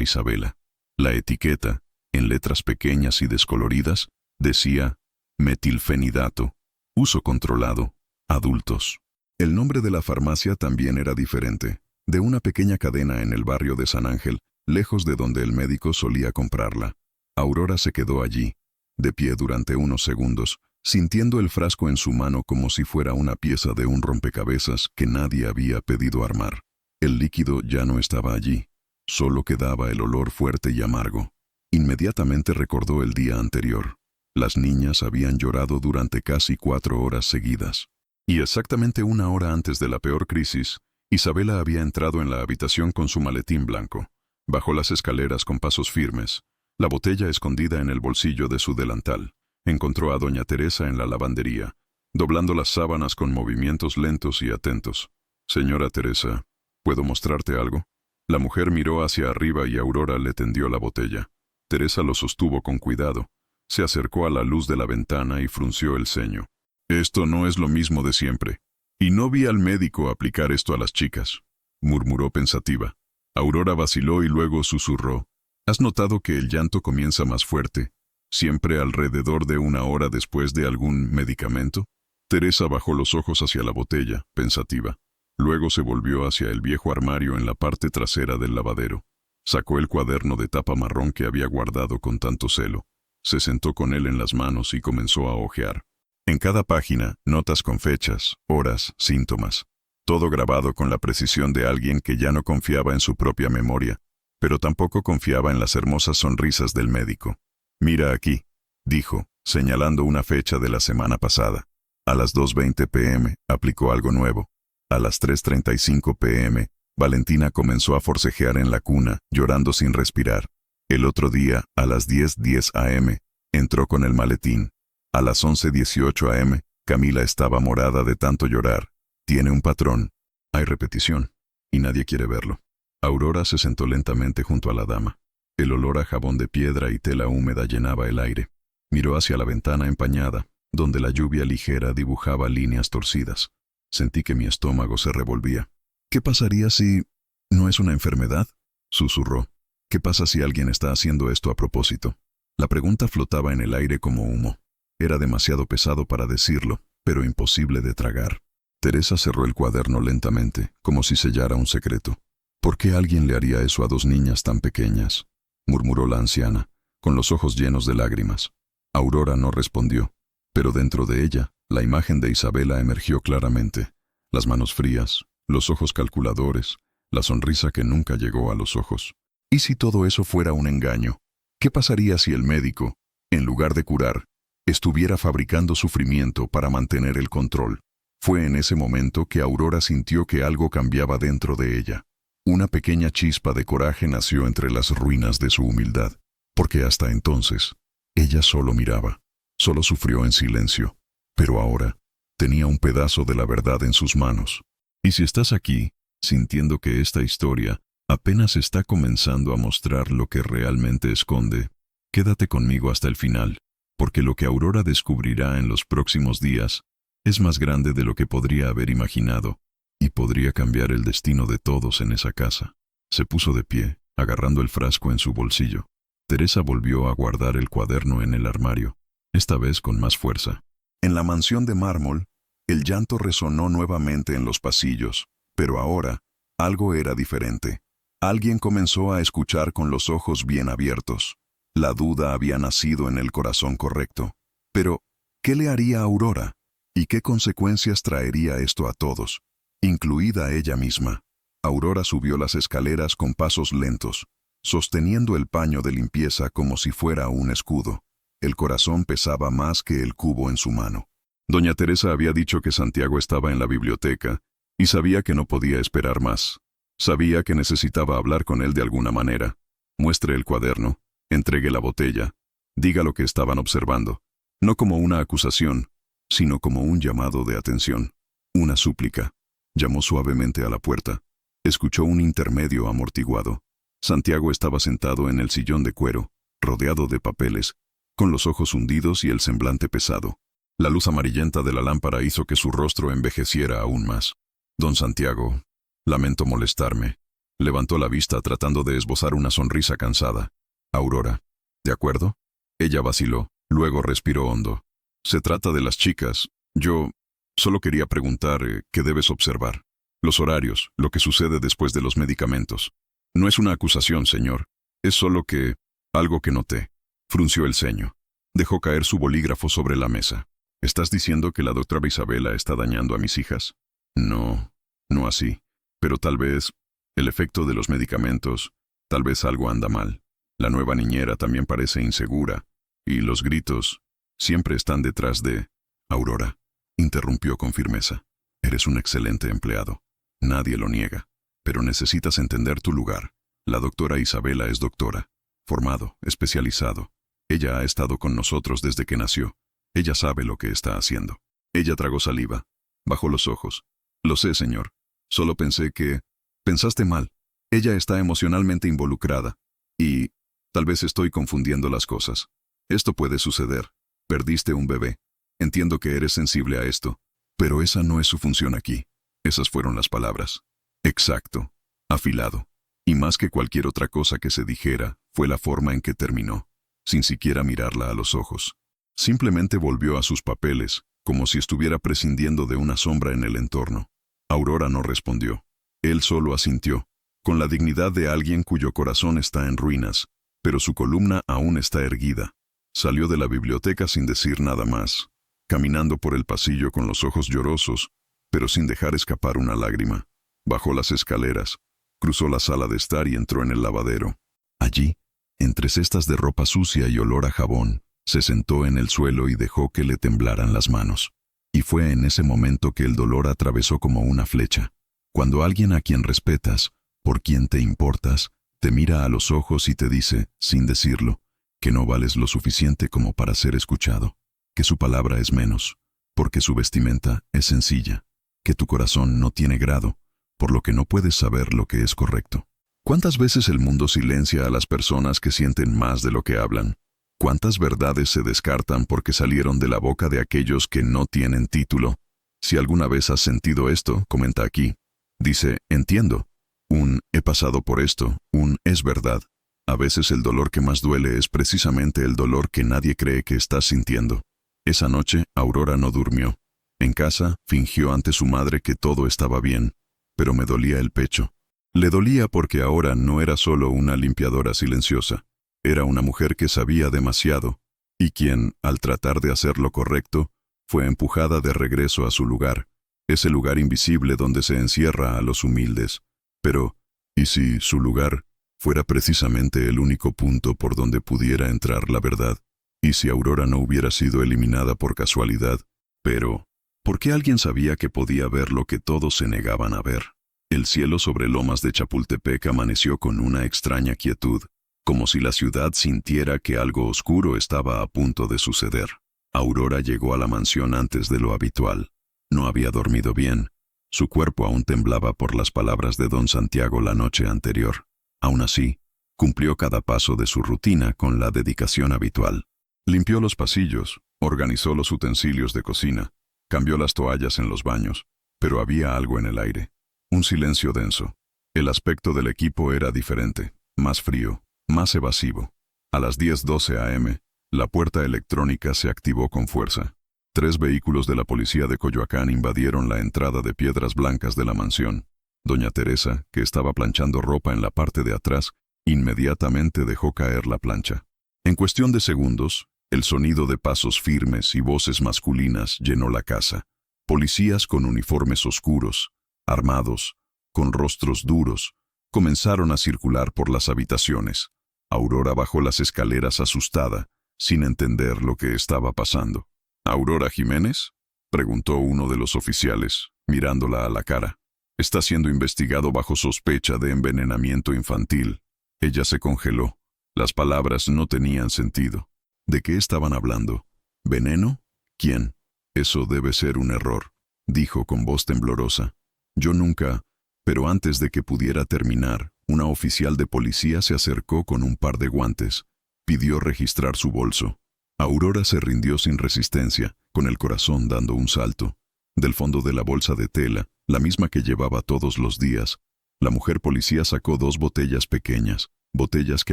Isabela. La etiqueta, en letras pequeñas y descoloridas, decía metilfenidato, uso controlado, adultos. El nombre de la farmacia también era diferente, de una pequeña cadena en el barrio de San Ángel, lejos de donde el médico solía comprarla. Aurora se quedó allí, de pie durante unos segundos, sintiendo el frasco en su mano como si fuera una pieza de un rompecabezas que nadie había pedido armar. El líquido ya no estaba allí, solo quedaba el olor fuerte y amargo. Inmediatamente recordó el día anterior. Las niñas habían llorado durante casi 4 horas seguidas. Y exactamente 1 hora antes de la peor crisis, Isabela había entrado en la habitación con su maletín blanco. Bajó las escaleras con pasos firmes, la botella escondida en el bolsillo de su delantal. Encontró a doña Teresa en la lavandería, doblando las sábanas con movimientos lentos y atentos. «Señora Teresa, ¿puedo mostrarte algo?». La mujer miró hacia arriba y Aurora le tendió la botella. Teresa lo sostuvo con cuidado. Se acercó a la luz de la ventana y frunció el ceño. «Esto no es lo mismo de siempre. Y no vi al médico aplicar esto a las chicas», murmuró pensativa. Aurora vaciló y luego susurró. «¿Has notado que el llanto comienza más fuerte, siempre alrededor de 1 hora después de algún medicamento?» Teresa bajó los ojos hacia la botella, pensativa. Luego se volvió hacia el viejo armario en la parte trasera del lavadero. Sacó el cuaderno de tapa marrón que había guardado con tanto celo. Se sentó con él en las manos y comenzó a hojear. En cada página, notas con fechas, horas, síntomas. Todo grabado con la precisión de alguien que ya no confiaba en su propia memoria, pero tampoco confiaba en las hermosas sonrisas del médico. «Mira aquí», dijo, señalando una fecha de la semana pasada. A las 2:20 p.m. aplicó algo nuevo. A las 3:35 p.m., Valentina comenzó a forcejear en la cuna, llorando sin respirar. El otro día, a las 10:10 a.m., entró con el maletín. A las 11:18 a.m., Camila estaba morada de tanto llorar. Tiene un patrón. Hay repetición, y nadie quiere verlo. Aurora se sentó lentamente junto a la dama. El olor a jabón de piedra y tela húmeda llenaba el aire. Miró hacia la ventana empañada, donde la lluvia ligera dibujaba líneas torcidas. Sentí que mi estómago se revolvía. «¿Qué pasaría si...?» «¿No es una enfermedad?», susurró. «¿Qué pasa si alguien está haciendo esto a propósito?». La pregunta flotaba en el aire como humo. Era demasiado pesado para decirlo, pero imposible de tragar. Teresa cerró el cuaderno lentamente, como si sellara un secreto. «¿Por qué alguien le haría eso a 2 niñas tan pequeñas?», murmuró la anciana, con los ojos llenos de lágrimas. Aurora no respondió, pero dentro de ella, la imagen de Isabela emergió claramente. Las manos frías, los ojos calculadores, la sonrisa que nunca llegó a los ojos. ¿Y si todo eso fuera un engaño? ¿Qué pasaría si el médico, en lugar de curar, estuviera fabricando sufrimiento para mantener el control? Fue en ese momento que Aurora sintió que algo cambiaba dentro de ella. Una pequeña chispa de coraje nació entre las ruinas de su humildad, porque hasta entonces, ella solo miraba, solo sufrió en silencio. Pero ahora, tenía un pedazo de la verdad en sus manos. Y si estás aquí, sintiendo que esta historia apenas está comenzando a mostrar lo que realmente esconde, quédate conmigo hasta el final, porque lo que Aurora descubrirá en los próximos días es más grande de lo que podría haber imaginado, y podría cambiar el destino de todos en esa casa. Se puso de pie, agarrando el frasco en su bolsillo. Teresa volvió a guardar el cuaderno en el armario, esta vez con más fuerza. En la mansión de mármol, el llanto resonó nuevamente en los pasillos, pero ahora, algo era diferente. Alguien comenzó a escuchar con los ojos bien abiertos. La duda había nacido en el corazón correcto. Pero, ¿qué le haría a Aurora? ¿Y qué consecuencias traería esto a todos, incluida ella misma? Aurora subió las escaleras con pasos lentos, sosteniendo el paño de limpieza como si fuera un escudo. El corazón pesaba más que el cubo en su mano. Doña Teresa había dicho que Santiago estaba en la biblioteca, y sabía que no podía esperar más. Sabía que necesitaba hablar con él de alguna manera. Muestre el cuaderno, entregue la botella, diga lo que estaban observando, no como una acusación, sino como un llamado de atención, una súplica. Llamó suavemente a la puerta. Escuchó un intermedio amortiguado. Santiago estaba sentado en el sillón de cuero, rodeado de papeles, con los ojos hundidos y el semblante pesado. La luz amarillenta de la lámpara hizo que su rostro envejeciera aún más. Don Santiago, lamento molestarme. Levantó la vista tratando de esbozar una sonrisa cansada. Aurora, ¿de acuerdo? Ella vaciló, luego respiró hondo. Se trata de las chicas. Yo solo quería preguntar qué debes observar. Los horarios, lo que sucede después de los medicamentos. No es una acusación, señor. Es solo que algo que noté. Frunció el ceño. Dejó caer su bolígrafo sobre la mesa. ¿Estás diciendo que la doctora Isabela está dañando a mis hijas? No, no así. Pero tal vez el efecto de los medicamentos, tal vez algo anda mal. La nueva niñera también parece insegura. Y los gritos siempre están detrás de... Aurora, interrumpió con firmeza. Eres un excelente empleado. Nadie lo niega. Pero necesitas entender tu lugar. La doctora Isabela es doctora. Formado, especializado. Ella ha estado con nosotros desde que nació. Ella sabe lo que está haciendo. Ella tragó saliva. Bajó los ojos. Lo sé, señor. Solo pensé que... Pensaste mal. Ella está emocionalmente involucrada. Y... tal vez estoy confundiendo las cosas. Esto puede suceder. Perdiste un bebé. Entiendo que eres sensible a esto. Pero esa no es su función aquí. Esas fueron las palabras. Exacto. Afilado. Y más que cualquier otra cosa que se dijera, fue la forma en que terminó, sin siquiera mirarla a los ojos. Simplemente volvió a sus papeles, como si estuviera prescindiendo de una sombra en el entorno. Aurora no respondió. Él solo asintió, con la dignidad de alguien cuyo corazón está en ruinas, pero su columna aún está erguida. Salió de la biblioteca sin decir nada más, caminando por el pasillo con los ojos llorosos, pero sin dejar escapar una lágrima. Bajó las escaleras, cruzó la sala de estar y entró en el lavadero. Allí, entre cestas de ropa sucia y olor a jabón, se sentó en el suelo y dejó que le temblaran las manos. Y fue en ese momento que el dolor atravesó como una flecha. Cuando alguien a quien respetas, por quien te importas, te mira a los ojos y te dice, sin decirlo, que no vales lo suficiente como para ser escuchado, que su palabra es menos, porque su vestimenta es sencilla, que tu corazón no tiene grado, por lo que no puedes saber lo que es correcto. ¿Cuántas veces el mundo silencia a las personas que sienten más de lo que hablan? ¿Cuántas verdades se descartan porque salieron de la boca de aquellos que no tienen título? Si alguna vez has sentido esto, comenta aquí. Dice, entiendo. Un, he pasado por esto. Un, es verdad. A veces el dolor que más duele es precisamente el dolor que nadie cree que estás sintiendo. Esa noche, Aurora no durmió. En casa, fingió ante su madre que todo estaba bien, pero me dolía el pecho. Le dolía porque ahora no era solo una limpiadora silenciosa. Era una mujer que sabía demasiado, y quien, al tratar de hacer lo correcto, fue empujada de regreso a su lugar, ese lugar invisible donde se encierra a los humildes. Pero, ¿y si su lugar fuera precisamente el único punto por donde pudiera entrar la verdad? ¿Y si Aurora no hubiera sido eliminada por casualidad? Pero, ¿por qué alguien sabía que podía ver lo que todos se negaban a ver? El cielo sobre Lomas de Chapultepec amaneció con una extraña quietud, como si la ciudad sintiera que algo oscuro estaba a punto de suceder. Aurora llegó a la mansión antes de lo habitual. No había dormido bien. Su cuerpo aún temblaba por las palabras de don Santiago la noche anterior. Aún así, cumplió cada paso de su rutina con la dedicación habitual. Limpió los pasillos, organizó los utensilios de cocina, cambió las toallas en los baños, pero había algo en el aire. Un silencio denso. El aspecto del equipo era diferente, más frío, más evasivo. A las 10:12 a.m., la puerta electrónica se activó con fuerza. 3 vehículos de la policía de Coyoacán invadieron la entrada de Piedras Blancas de la mansión. Doña Teresa, que estaba planchando ropa en la parte de atrás, inmediatamente dejó caer la plancha. En cuestión de segundos, el sonido de pasos firmes y voces masculinas llenó la casa. Policías con uniformes oscuros, armados, con rostros duros, comenzaron a circular por las habitaciones. Aurora bajó las escaleras asustada, sin entender lo que estaba pasando. ¿Aurora Jiménez?, preguntó uno de los oficiales, mirándola a la cara. Está siendo investigado bajo sospecha de envenenamiento infantil. Ella se congeló. Las palabras no tenían sentido. ¿De qué estaban hablando? ¿Veneno? ¿Quién? Eso debe ser un error, dijo con voz temblorosa. Yo nunca... Pero antes de que pudiera terminar, una oficial de policía se acercó con un par de guantes. Pidió registrar su bolso. Aurora se rindió sin resistencia, con el corazón dando un salto. Del fondo de la bolsa de tela, la misma que llevaba todos los días. La mujer policía sacó 2 botellas pequeñas, botellas que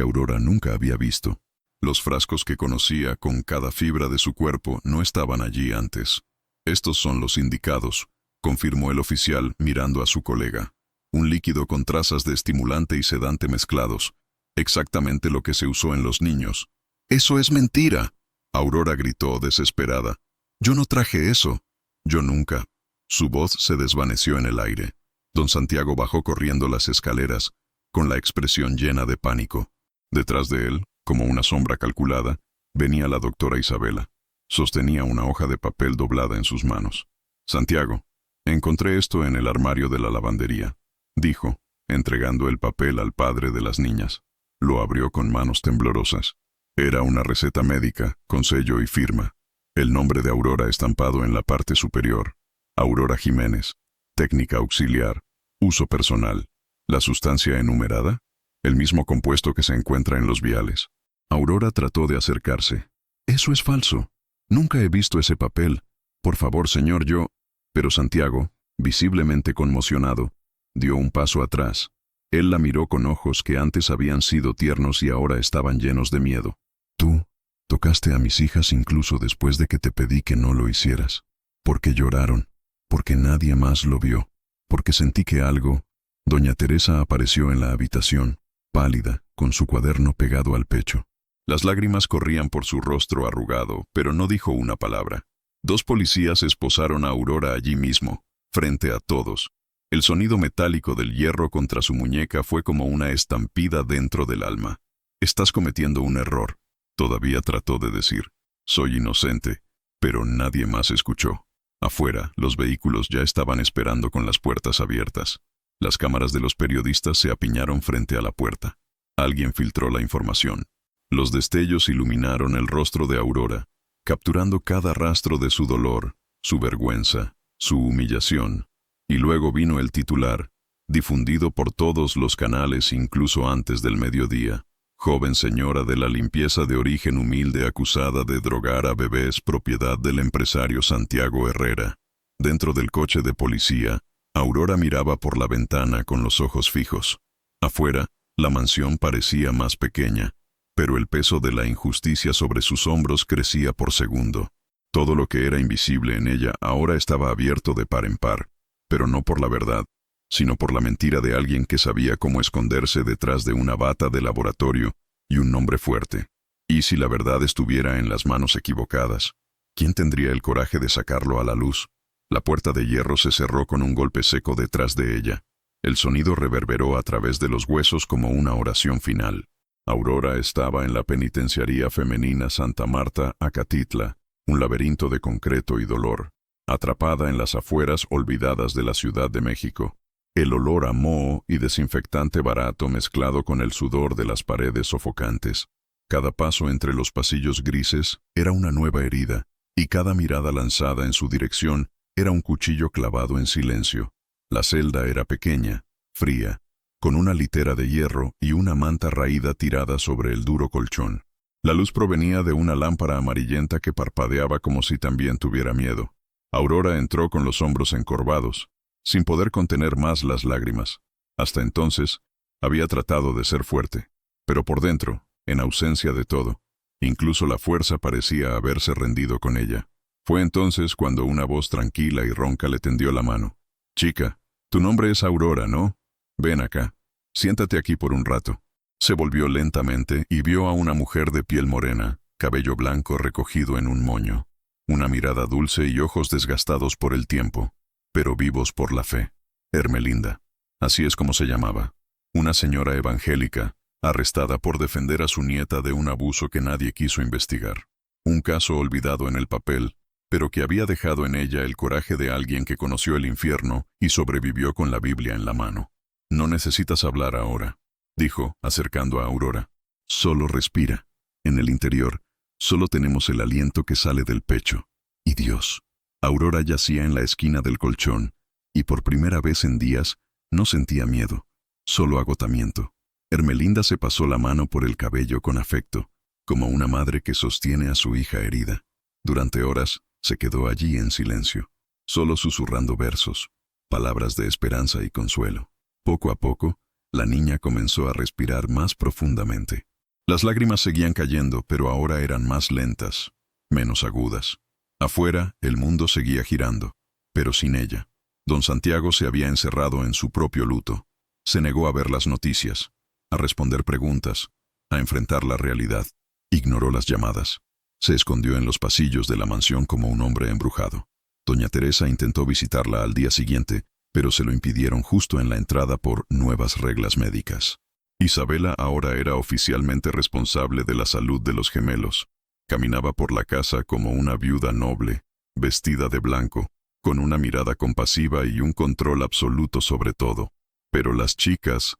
Aurora nunca había visto. Los frascos que conocía con cada fibra de su cuerpo no estaban allí antes. Estos son los indicados, confirmó el oficial mirando a su colega. Un líquido con trazas de estimulante y sedante mezclados. Exactamente lo que se usó en los niños. ¡Eso es mentira!, Aurora gritó desesperada. «Yo no traje eso. Yo nunca». Su voz se desvaneció en el aire. Don Santiago bajó corriendo las escaleras, con la expresión llena de pánico. Detrás de él, como una sombra calculada, venía la doctora Isabela. Sostenía una hoja de papel doblada en sus manos. «Santiago, encontré esto en el armario de la lavandería», dijo, entregando el papel al padre de las niñas. Lo abrió con manos temblorosas. Era una receta médica, con sello y firma. El nombre de Aurora estampado en la parte superior. Aurora Jiménez. Técnica auxiliar. Uso personal. La sustancia enumerada. El mismo compuesto que se encuentra en los viales. Aurora trató de acercarse. «Eso es falso. Nunca he visto ese papel. Por favor, señor, yo...» Pero Santiago, visiblemente conmocionado, dio un paso atrás. Él la miró con ojos que antes habían sido tiernos y ahora estaban llenos de miedo. «Tú tocaste a mis hijas incluso después de que te pedí que no lo hicieras. Porque lloraron. Porque nadie más lo vio. Porque sentí que algo...» Doña Teresa apareció en la habitación, pálida, con su cuaderno pegado al pecho. Las lágrimas corrían por su rostro arrugado, pero no dijo una palabra. 2 policías esposaron a Aurora allí mismo, frente a todos. El sonido metálico del hierro contra su muñeca fue como una estampida dentro del alma. «Estás cometiendo un error», todavía trató de decir. «Soy inocente», pero nadie más escuchó. Afuera, los vehículos ya estaban esperando con las puertas abiertas. Las cámaras de los periodistas se apiñaron frente a la puerta. Alguien filtró la información. Los destellos iluminaron el rostro de Aurora, capturando cada rastro de su dolor, su vergüenza, su humillación. Y luego vino el titular, difundido por todos los canales incluso antes del mediodía. «Joven señora de la limpieza de origen humilde acusada de drogar a bebés propiedad del empresario Santiago Herrera». Dentro del coche de policía, Aurora miraba por la ventana con los ojos fijos. Afuera, la mansión parecía más pequeña, pero el peso de la injusticia sobre sus hombros crecía por segundo. Todo lo que era invisible en ella ahora estaba abierto de par en par, pero no por la verdad, sino por la mentira de alguien que sabía cómo esconderse detrás de una bata de laboratorio y un nombre fuerte. Y si la verdad estuviera en las manos equivocadas, ¿quién tendría el coraje de sacarlo a la luz? La puerta de hierro se cerró con un golpe seco detrás de ella. El sonido reverberó a través de los huesos como una oración final. Aurora estaba en la penitenciaría femenina Santa Marta, Acatitla, un laberinto de concreto y dolor, atrapada en las afueras olvidadas de la Ciudad de México. El olor a moho y desinfectante barato mezclado con el sudor de las paredes sofocantes. Cada paso entre los pasillos grises era una nueva herida, y cada mirada lanzada en su dirección era un cuchillo clavado en silencio. La celda era pequeña, fría, con una litera de hierro y una manta raída tirada sobre el duro colchón. La luz provenía de una lámpara amarillenta que parpadeaba como si también tuviera miedo. Aurora entró con los hombros encorvados, sin poder contener más las lágrimas. Hasta entonces, había tratado de ser fuerte, pero por dentro, en ausencia de todo, incluso la fuerza parecía haberse rendido con ella. Fue entonces cuando una voz tranquila y ronca le tendió la mano. «Chica, tu nombre es Aurora, ¿no? Ven acá. Siéntate aquí por un rato». Se volvió lentamente y vio a una mujer de piel morena, cabello blanco recogido en un moño, una mirada dulce y ojos desgastados por el tiempo, pero vivos por la fe. Hermelinda. Así es como se llamaba. Una señora evangélica, arrestada por defender a su nieta de un abuso que nadie quiso investigar. Un caso olvidado en el papel, pero que había dejado en ella el coraje de alguien que conoció el infierno y sobrevivió con la Biblia en la mano. «No necesitas hablar ahora», dijo, acercando a Aurora. «Solo respira. En el interior, solo tenemos el aliento que sale del pecho. Y Dios». Aurora yacía en la esquina del colchón, y por primera vez en días no sentía miedo, solo agotamiento. Hermelinda se pasó la mano por el cabello con afecto, como una madre que sostiene a su hija herida. Durante horas, se quedó allí en silencio, solo susurrando versos. palabras de esperanza y consuelo. Poco a poco, la niña comenzó a respirar más profundamente. Las lágrimas seguían cayendo, pero ahora eran más lentas, menos agudas. Afuera, el mundo seguía girando, pero sin ella. Don Santiago se había encerrado en su propio luto. Se negó a ver las noticias, a responder preguntas, a enfrentar la realidad. Ignoró las llamadas. Se escondió en los pasillos de la mansión como un hombre embrujado. Doña Teresa intentó visitarla al día siguiente, pero se lo impidieron justo en la entrada por nuevas reglas médicas. Isabela ahora era oficialmente responsable de la salud de los gemelos. Caminaba por la casa como una viuda noble, vestida de blanco, con una mirada compasiva y un control absoluto sobre todo. Pero las chicas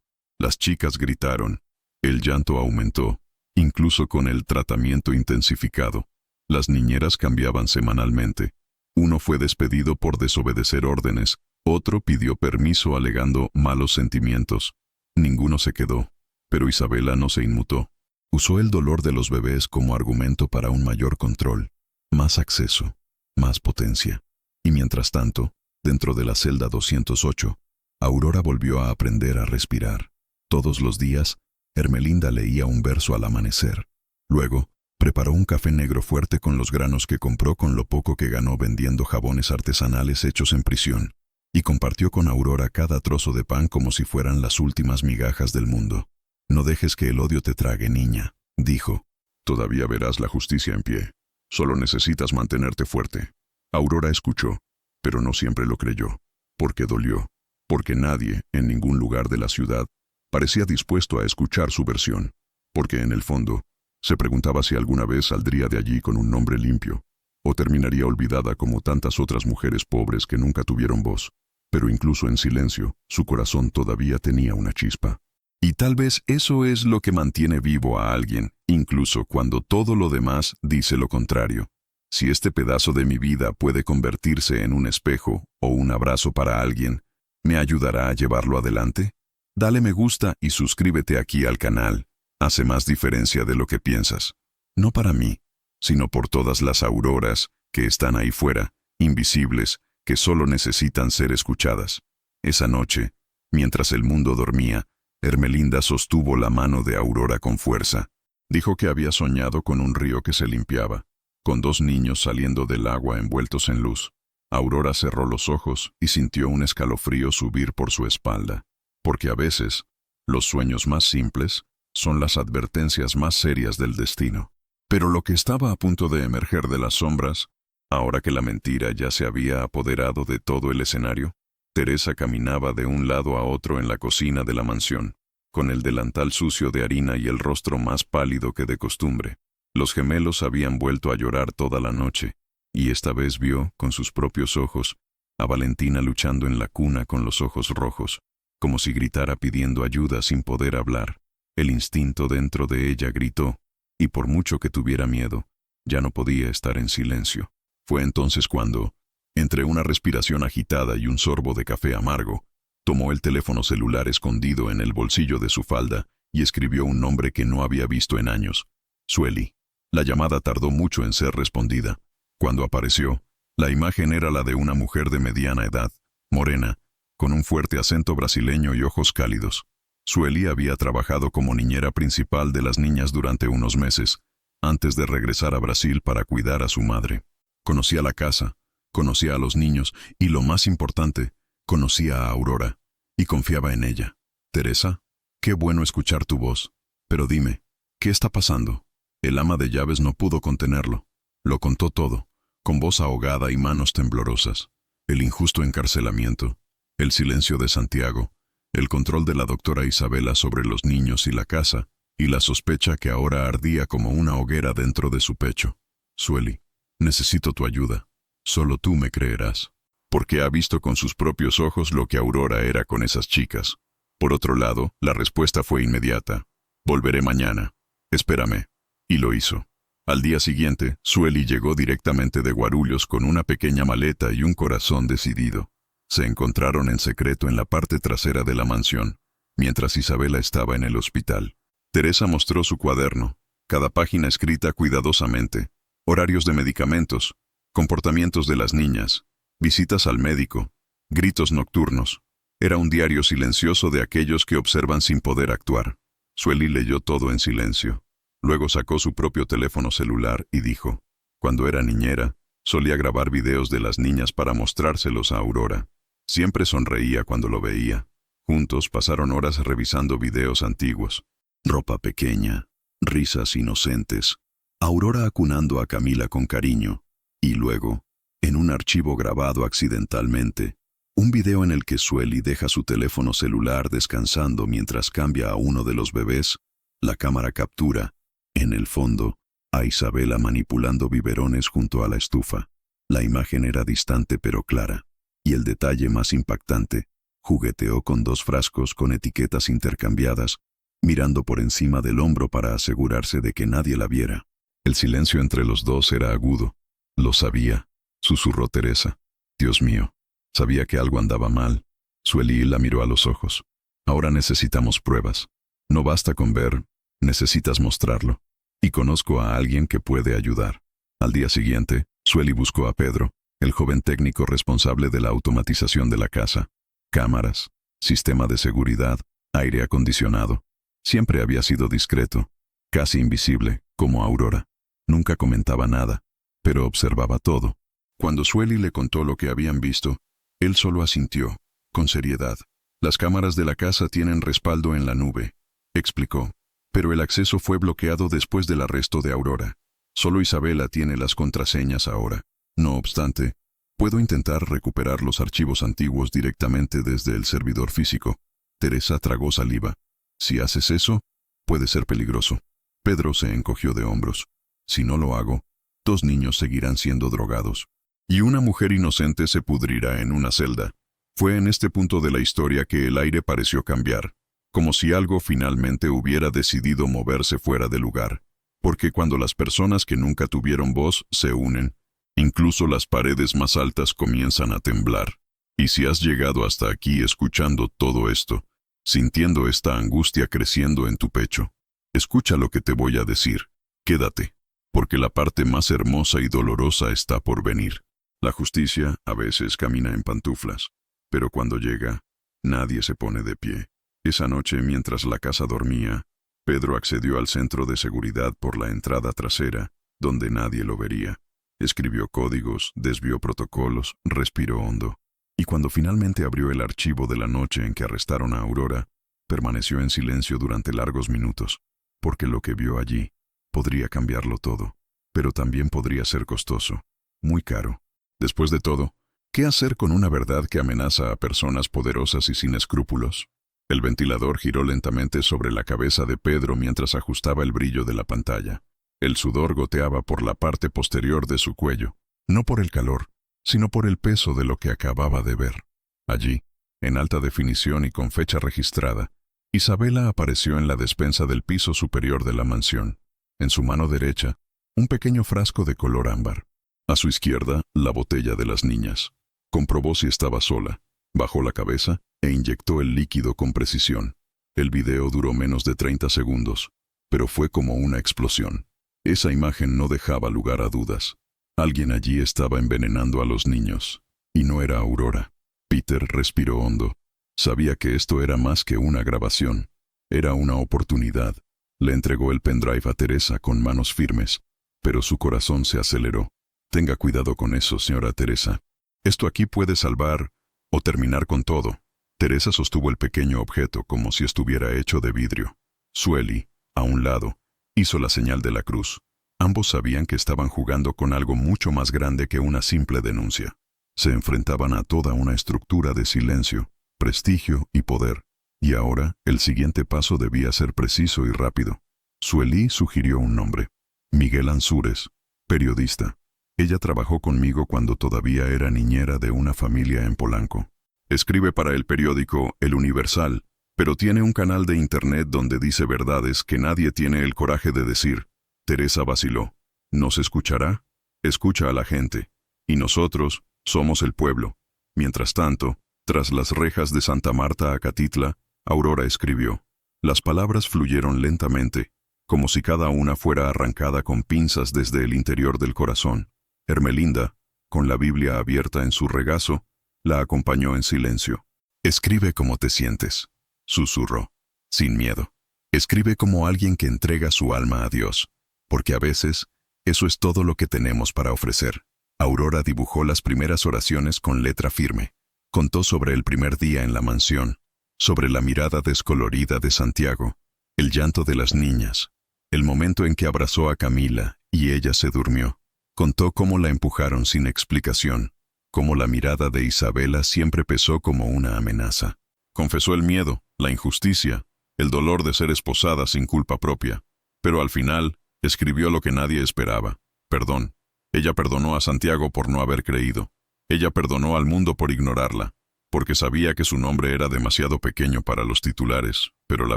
gritaron. El llanto aumentó, incluso con el tratamiento intensificado. Las niñeras cambiaban semanalmente. Uno fue despedido por desobedecer órdenes, otro pidió permiso alegando malos sentimientos. Ninguno se quedó, pero Isabela no se inmutó. Usó el dolor de los bebés como argumento para un mayor control, más acceso, más potencia. Y mientras tanto, dentro de la celda 208, Aurora volvió a aprender a respirar. Todos los días, Ermelinda leía un verso al amanecer. Luego, preparó un café negro fuerte con los granos que compró con lo poco que ganó vendiendo jabones artesanales hechos en prisión, y compartió con Aurora cada trozo de pan como si fueran las últimas migajas del mundo. «No dejes que el odio te trague, niña», dijo. «Todavía verás la justicia en pie. Solo necesitas mantenerte fuerte». Aurora escuchó, pero no siempre lo creyó, porque dolió, porque nadie, en ningún lugar de la ciudad, parecía dispuesto a escuchar su versión, porque en el fondo, se preguntaba si alguna vez saldría de allí con un nombre limpio, o terminaría olvidada como tantas otras mujeres pobres que nunca tuvieron voz, pero incluso en silencio, su corazón todavía tenía una chispa. Y tal vez eso es lo que mantiene vivo a alguien, incluso cuando todo lo demás dice lo contrario. Si este pedazo de mi vida puede convertirse en un espejo o un abrazo para alguien, ¿me ayudará a llevarlo adelante? Dale me gusta y suscríbete aquí al canal. Hace más diferencia de lo que piensas. No para mí, sino por todas las auroras que están ahí fuera, invisibles, que solo necesitan ser escuchadas. Esa noche, mientras el mundo dormía, Ermelinda sostuvo la mano de Aurora con fuerza. Dijo que había soñado con un río que se limpiaba, con dos niños saliendo del agua envueltos en luz. Aurora cerró los ojos y sintió un escalofrío subir por su espalda, porque a veces, los sueños más simples son las advertencias más serias del destino. Pero lo que estaba a punto de emerger de las sombras, ahora que la mentira ya se había apoderado de todo el escenario, Teresa caminaba de un lado a otro en la cocina de la mansión, con el delantal sucio de harina y el rostro más pálido que de costumbre. Los gemelos habían vuelto a llorar toda la noche, y esta vez vio, con sus propios ojos, a Valentina luchando en la cuna con los ojos rojos, como si gritara pidiendo ayuda sin poder hablar. El instinto dentro de ella gritó, y por mucho que tuviera miedo, ya no podía estar en silencio. Fue entonces cuando, entre una respiración agitada y un sorbo de café amargo, tomó el teléfono celular escondido en el bolsillo de su falda y escribió un nombre que no había visto en años: Sueli. La llamada tardó mucho en ser respondida. Cuando apareció, la imagen era la de una mujer de mediana edad, morena, con un fuerte acento brasileño y ojos cálidos. Sueli había trabajado como niñera principal de las niñas durante unos meses, antes de regresar a Brasil para cuidar a su madre. Conocía la casa, conocía a los niños y, lo más importante, conocía a Aurora, y confiaba en ella. «Teresa, qué bueno escuchar tu voz. Pero dime, ¿qué está pasando?» El ama de llaves no pudo contenerlo. Lo contó todo, con voz ahogada y manos temblorosas. El injusto encarcelamiento, el silencio de Santiago, el control de la doctora Isabela sobre los niños y la casa, y la sospecha que ahora ardía como una hoguera dentro de su pecho. «Sueli, necesito tu ayuda. Solo tú me creerás». Porque ha visto con sus propios ojos lo que Aurora era con esas chicas. Por otro lado, la respuesta fue inmediata. «Volveré mañana. Espérame». Y lo hizo. Al día siguiente, Sueli llegó directamente de Guarulhos con una pequeña maleta y un corazón decidido. Se encontraron en secreto en la parte trasera de la mansión, mientras Isabela estaba en el hospital. Teresa mostró su cuaderno, cada página escrita cuidadosamente, horarios de medicamentos, comportamientos de las niñas, visitas al médico, Gritos nocturnos. Era un diario silencioso de aquellos que observan sin poder actuar. Sueli leyó todo en silencio. Luego sacó su propio teléfono celular y dijo: cuando era niñera, solía grabar videos de las niñas para mostrárselos a Aurora. Siempre sonreía cuando lo veía. Juntos pasaron horas revisando videos antiguos. Ropa pequeña, risas inocentes, Aurora acunando a Camila con cariño, y luego, en un archivo grabado accidentalmente, un video en el que Sueli deja su teléfono celular descansando mientras cambia a uno de los bebés. La cámara captura, en el fondo, a Isabela manipulando biberones junto a la estufa. La imagen era distante pero clara, y el detalle más impactante, jugueteó con 2 frascos con etiquetas intercambiadas, mirando por encima del hombro para asegurarse de que nadie la viera. El silencio entre los dos era agudo. Lo sabía, susurró Teresa. Dios mío, sabía que algo andaba mal. Sueli la miró a los ojos. Ahora necesitamos pruebas. No basta con ver, necesitas mostrarlo. Y conozco a alguien que puede ayudar. Al día siguiente, Sueli buscó a Pedro, el joven técnico responsable de la automatización de la casa. Cámaras, sistema de seguridad, aire acondicionado. Siempre había sido discreto, casi invisible, como Aurora. Nunca comentaba nada, pero observaba todo. Cuando Sueli le contó lo que habían visto, él solo asintió, con seriedad. Las cámaras de la casa tienen respaldo en la nube, explicó, pero el acceso fue bloqueado después del arresto de Aurora. Solo Isabela tiene las contraseñas ahora. No obstante, puedo intentar recuperar los archivos antiguos directamente desde el servidor físico. Teresa tragó saliva. Si haces eso, puede ser peligroso. Pedro se encogió de hombros. Si no lo hago, 2 niños seguirán siendo drogados. Y una mujer inocente se pudrirá en una celda. Fue en este punto de la historia que el aire pareció cambiar, como si algo finalmente hubiera decidido moverse fuera de lugar. Porque cuando las personas que nunca tuvieron voz se unen, incluso las paredes más altas comienzan a temblar. Y si has llegado hasta aquí escuchando todo esto, sintiendo esta angustia creciendo en tu pecho, escucha lo que te voy a decir. Quédate, porque la parte más hermosa y dolorosa está por venir. La justicia a veces camina en pantuflas, pero cuando llega, nadie se pone de pie. Esa noche, mientras la casa dormía, Pedro accedió al centro de seguridad por la entrada trasera, donde nadie lo vería. Escribió códigos, desvió protocolos, respiró hondo. Y cuando finalmente abrió el archivo de la noche en que arrestaron a Aurora, permaneció en silencio durante largos minutos, porque lo que vio allí podría cambiarlo todo, pero también podría ser costoso, muy caro. Después de todo, ¿qué hacer con una verdad que amenaza a personas poderosas y sin escrúpulos? El ventilador giró lentamente sobre la cabeza de Pedro mientras ajustaba el brillo de la pantalla. El sudor goteaba por la parte posterior de su cuello, no por el calor, sino por el peso de lo que acababa de ver. Allí, en alta definición y con fecha registrada, Isabela apareció en la despensa del piso superior de la mansión. En su mano derecha, un pequeño frasco de color ámbar. A su izquierda, la botella de las niñas. Comprobó si estaba sola, bajó la cabeza e inyectó el líquido con precisión. El video duró menos de 30 segundos, pero fue como una explosión. Esa imagen no dejaba lugar a dudas. Alguien allí estaba envenenando a los niños, y no era Aurora. Peter respiró hondo. Sabía que esto era más que una grabación. Era una oportunidad. Le entregó el pendrive a Teresa con manos firmes, pero su corazón se aceleró. Tenga cuidado con eso, señora Teresa. Esto aquí puede salvar o terminar con todo. Teresa sostuvo el pequeño objeto como si estuviera hecho de vidrio. Sueli, a un lado, hizo la señal de la cruz. Ambos sabían que estaban jugando con algo mucho más grande que una simple denuncia. Se enfrentaban a toda una estructura de silencio, prestigio y poder. Y ahora, el siguiente paso debía ser preciso y rápido. Sueli sugirió un nombre. Miguel Ansúrez, periodista. Ella trabajó conmigo cuando todavía era niñera de una familia en Polanco. Escribe para el periódico El Universal, pero tiene un canal de internet donde dice verdades que nadie tiene el coraje de decir. Teresa vaciló. ¿Nos escuchará? Escucha a la gente. Y nosotros somos el pueblo. Mientras tanto, tras las rejas de Santa Marta Acatitla, Aurora escribió. Las palabras fluyeron lentamente, como si cada una fuera arrancada con pinzas desde el interior del corazón. Hermelinda, con la Biblia abierta en su regazo, La acompañó en silencio. Escribe cómo te sientes, susurró, sin miedo. Escribe como alguien que entrega su alma a Dios, porque a veces eso es todo lo que tenemos para ofrecer. Aurora dibujó las primeras oraciones con letra firme. Contó sobre el primer día en la mansión, sobre la mirada descolorida de Santiago, el llanto de las niñas, el momento en que abrazó a Camila y ella se durmió. Contó cómo la empujaron sin explicación, cómo la mirada de Isabela siempre pesó como una amenaza. Confesó el miedo, la injusticia, el dolor de ser esposada sin culpa propia, pero al final escribió lo que nadie esperaba: perdón. Ella perdonó a Santiago por no haber creído. Ella perdonó al mundo por ignorarla, porque sabía que su nombre era demasiado pequeño para los titulares, pero la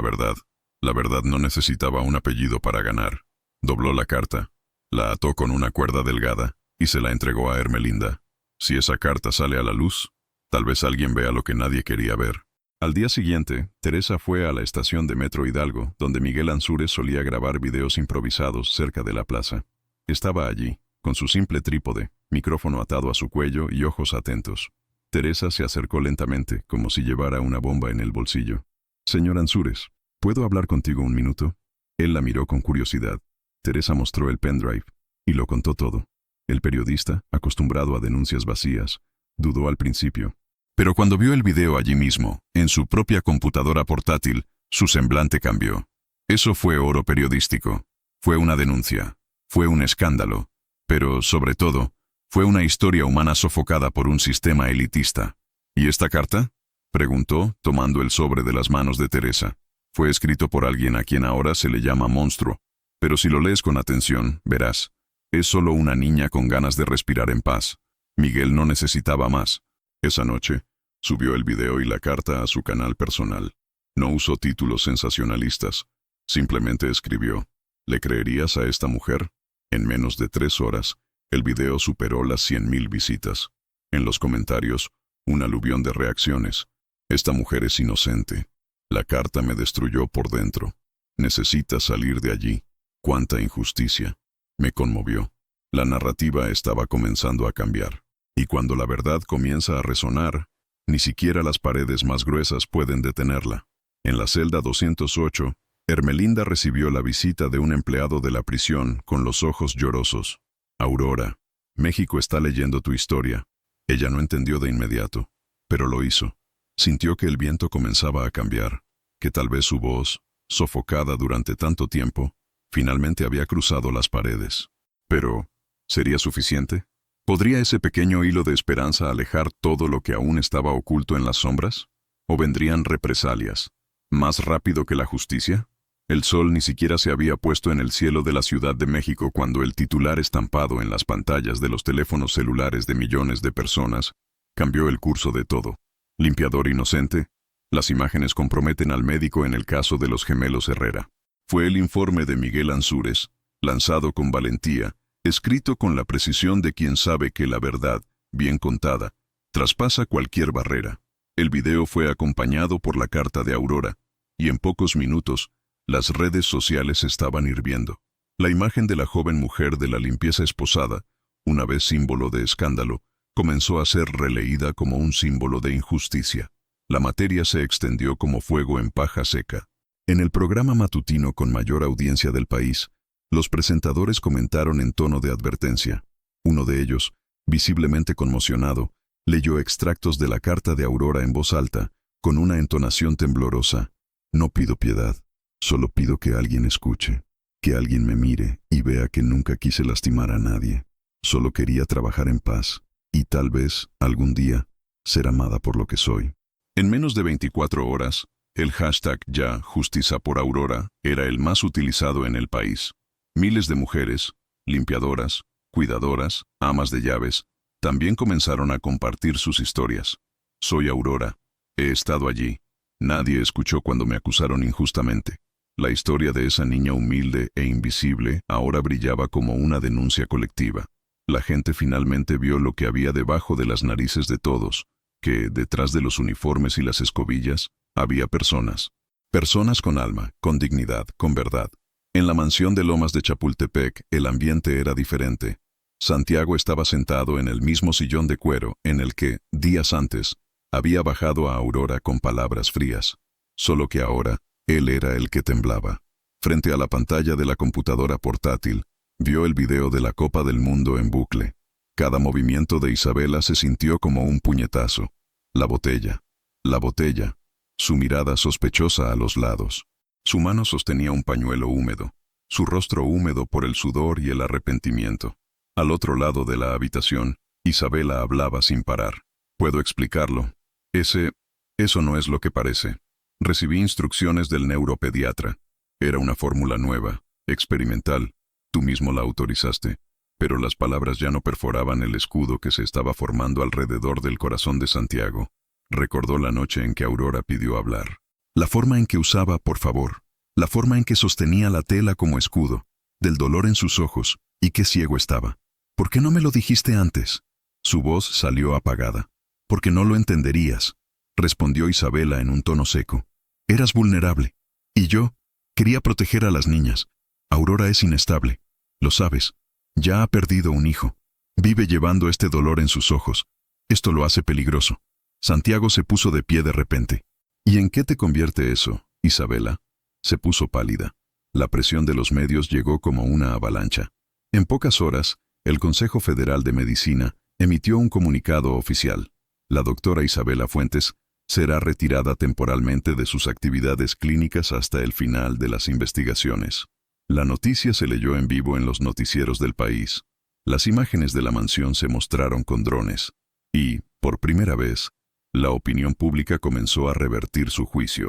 verdad no necesitaba un apellido para ganar. Dobló la carta, la ató con una cuerda delgada y se la entregó a Ermelinda. Si esa carta sale a la luz, tal vez alguien vea lo que nadie quería ver. Al día siguiente, Teresa fue a la estación de Metro Hidalgo, donde Miguel Ansúrez solía grabar videos improvisados cerca de la plaza. Estaba allí, con su simple trípode, micrófono atado a su cuello y ojos atentos. Teresa se acercó lentamente, como si llevara una bomba en el bolsillo. «Señor Ansúrez, ¿puedo hablar contigo un minuto?» Él la miró con curiosidad. Teresa mostró el pendrive y lo contó todo. El periodista, acostumbrado a denuncias vacías, dudó al principio. Pero cuando vio el video allí mismo, en su propia computadora portátil, su semblante cambió. Eso fue oro periodístico. Fue una denuncia. Fue un escándalo. Pero, sobre todo, fue una historia humana sofocada por un sistema elitista. ¿Y esta carta?, preguntó, tomando el sobre de las manos de Teresa. Fue escrito por alguien a quien ahora se le llama monstruo. Pero si lo lees con atención, verás. Es solo una niña con ganas de respirar en paz. Miguel no necesitaba más. Esa noche, subió el video y la carta a su canal personal. No usó títulos sensacionalistas. Simplemente escribió: ¿le creerías a esta mujer? En menos de 3 horas, el video superó las 100.000 visitas. En los comentarios, un aluvión de reacciones. Esta mujer es inocente. La carta me destruyó por dentro. Necesita salir de allí. Cuánta injusticia. Me conmovió. La narrativa estaba comenzando a cambiar. Y cuando la verdad comienza a resonar, ni siquiera las paredes más gruesas pueden detenerla. En la celda 208, Ermelinda recibió la visita de un empleado de la prisión con los ojos llorosos. «Aurora, México está leyendo tu historia». Ella no entendió de inmediato, pero lo hizo. Sintió que el viento comenzaba a cambiar, que tal vez su voz, sofocada durante tanto tiempo, finalmente había cruzado las paredes. Pero, ¿sería suficiente? ¿Podría ese pequeño hilo de esperanza alejar todo lo que aún estaba oculto en las sombras? ¿O vendrían represalias, más rápido que la justicia? El sol ni siquiera se había puesto en el cielo de la Ciudad de México cuando el titular estampado en las pantallas de los teléfonos celulares de millones de personas cambió el curso de todo. Limpiador inocente. Las imágenes comprometen al médico en el caso de los gemelos Herrera. Fue el informe de Miguel Ansúrez, lanzado con valentía, escrito con la precisión de quien sabe que la verdad, bien contada, traspasa cualquier barrera. El video fue acompañado por la carta de Aurora, y en pocos minutos, las redes sociales estaban hirviendo. La imagen de la joven mujer de la limpieza esposada, una vez símbolo de escándalo, comenzó a ser releída como un símbolo de injusticia. La materia se extendió como fuego en paja seca. En el programa matutino con mayor audiencia del país, los presentadores comentaron en tono de advertencia. Uno de ellos, visiblemente conmocionado, leyó extractos de la carta de Aurora en voz alta, con una entonación temblorosa. «No pido piedad. Solo pido que alguien escuche, que alguien me mire y vea que nunca quise lastimar a nadie. Solo quería trabajar en paz y tal vez, algún día, ser amada por lo que soy». En menos de 24 horas, el hashtag Ya Justicia por Aurora era el más utilizado en el país. Miles de mujeres, limpiadoras, cuidadoras, amas de llaves, también comenzaron a compartir sus historias. «Soy Aurora. He estado allí. Nadie escuchó cuando me acusaron injustamente». La historia de esa niña humilde e invisible ahora brillaba como una denuncia colectiva. La gente finalmente vio lo que había debajo de las narices de todos, que, detrás de los uniformes y las escobillas, había personas. Personas con alma, con dignidad, con verdad. En la mansión de Lomas de Chapultepec, el ambiente era diferente. Santiago estaba sentado en el mismo sillón de cuero en el que, días antes, había bajado a Aurora con palabras frías. Solo que ahora, él era el que temblaba. Frente a la pantalla de la computadora portátil, vio el video de la Copa del Mundo en bucle. Cada movimiento de Isabela se sintió como un puñetazo. La botella. La botella. Su mirada sospechosa a los lados. Su mano sostenía un pañuelo húmedo. Su rostro húmedo por el sudor y el arrepentimiento. Al otro lado de la habitación, Isabela hablaba sin parar. «Puedo explicarlo. Eso no es lo que parece. Recibí instrucciones del neuropediatra. Era una fórmula nueva, experimental. Tú mismo la autorizaste. Pero las palabras ya no perforaban el escudo que se estaba formando alrededor del corazón de Santiago. Recordó la noche en que Aurora pidió hablar. La forma en que usaba, por favor. La forma en que sostenía la tela como escudo. Del dolor en sus ojos. Y qué ciego estaba. ¿Por qué no me lo dijiste antes? Su voz salió apagada. Porque no lo entenderías, respondió Isabela en un tono seco. Eras vulnerable. Y yo quería proteger a las niñas. Aurora es inestable. Lo sabes. Ya ha perdido un hijo. Vive llevando este dolor en sus ojos. Esto lo hace peligroso. Santiago se puso de pie de repente. ¿Y en qué te convierte eso, Isabela? Se puso pálida. La presión de los medios llegó como una avalancha. En pocas horas, el Consejo Federal de Medicina emitió un comunicado oficial. La doctora Isabela Fuentes será retirada temporalmente de sus actividades clínicas hasta el final de las investigaciones. La noticia se leyó en vivo en los noticieros del país. Las imágenes de la mansión se mostraron con drones. Y, por primera vez, la opinión pública comenzó a revertir su juicio.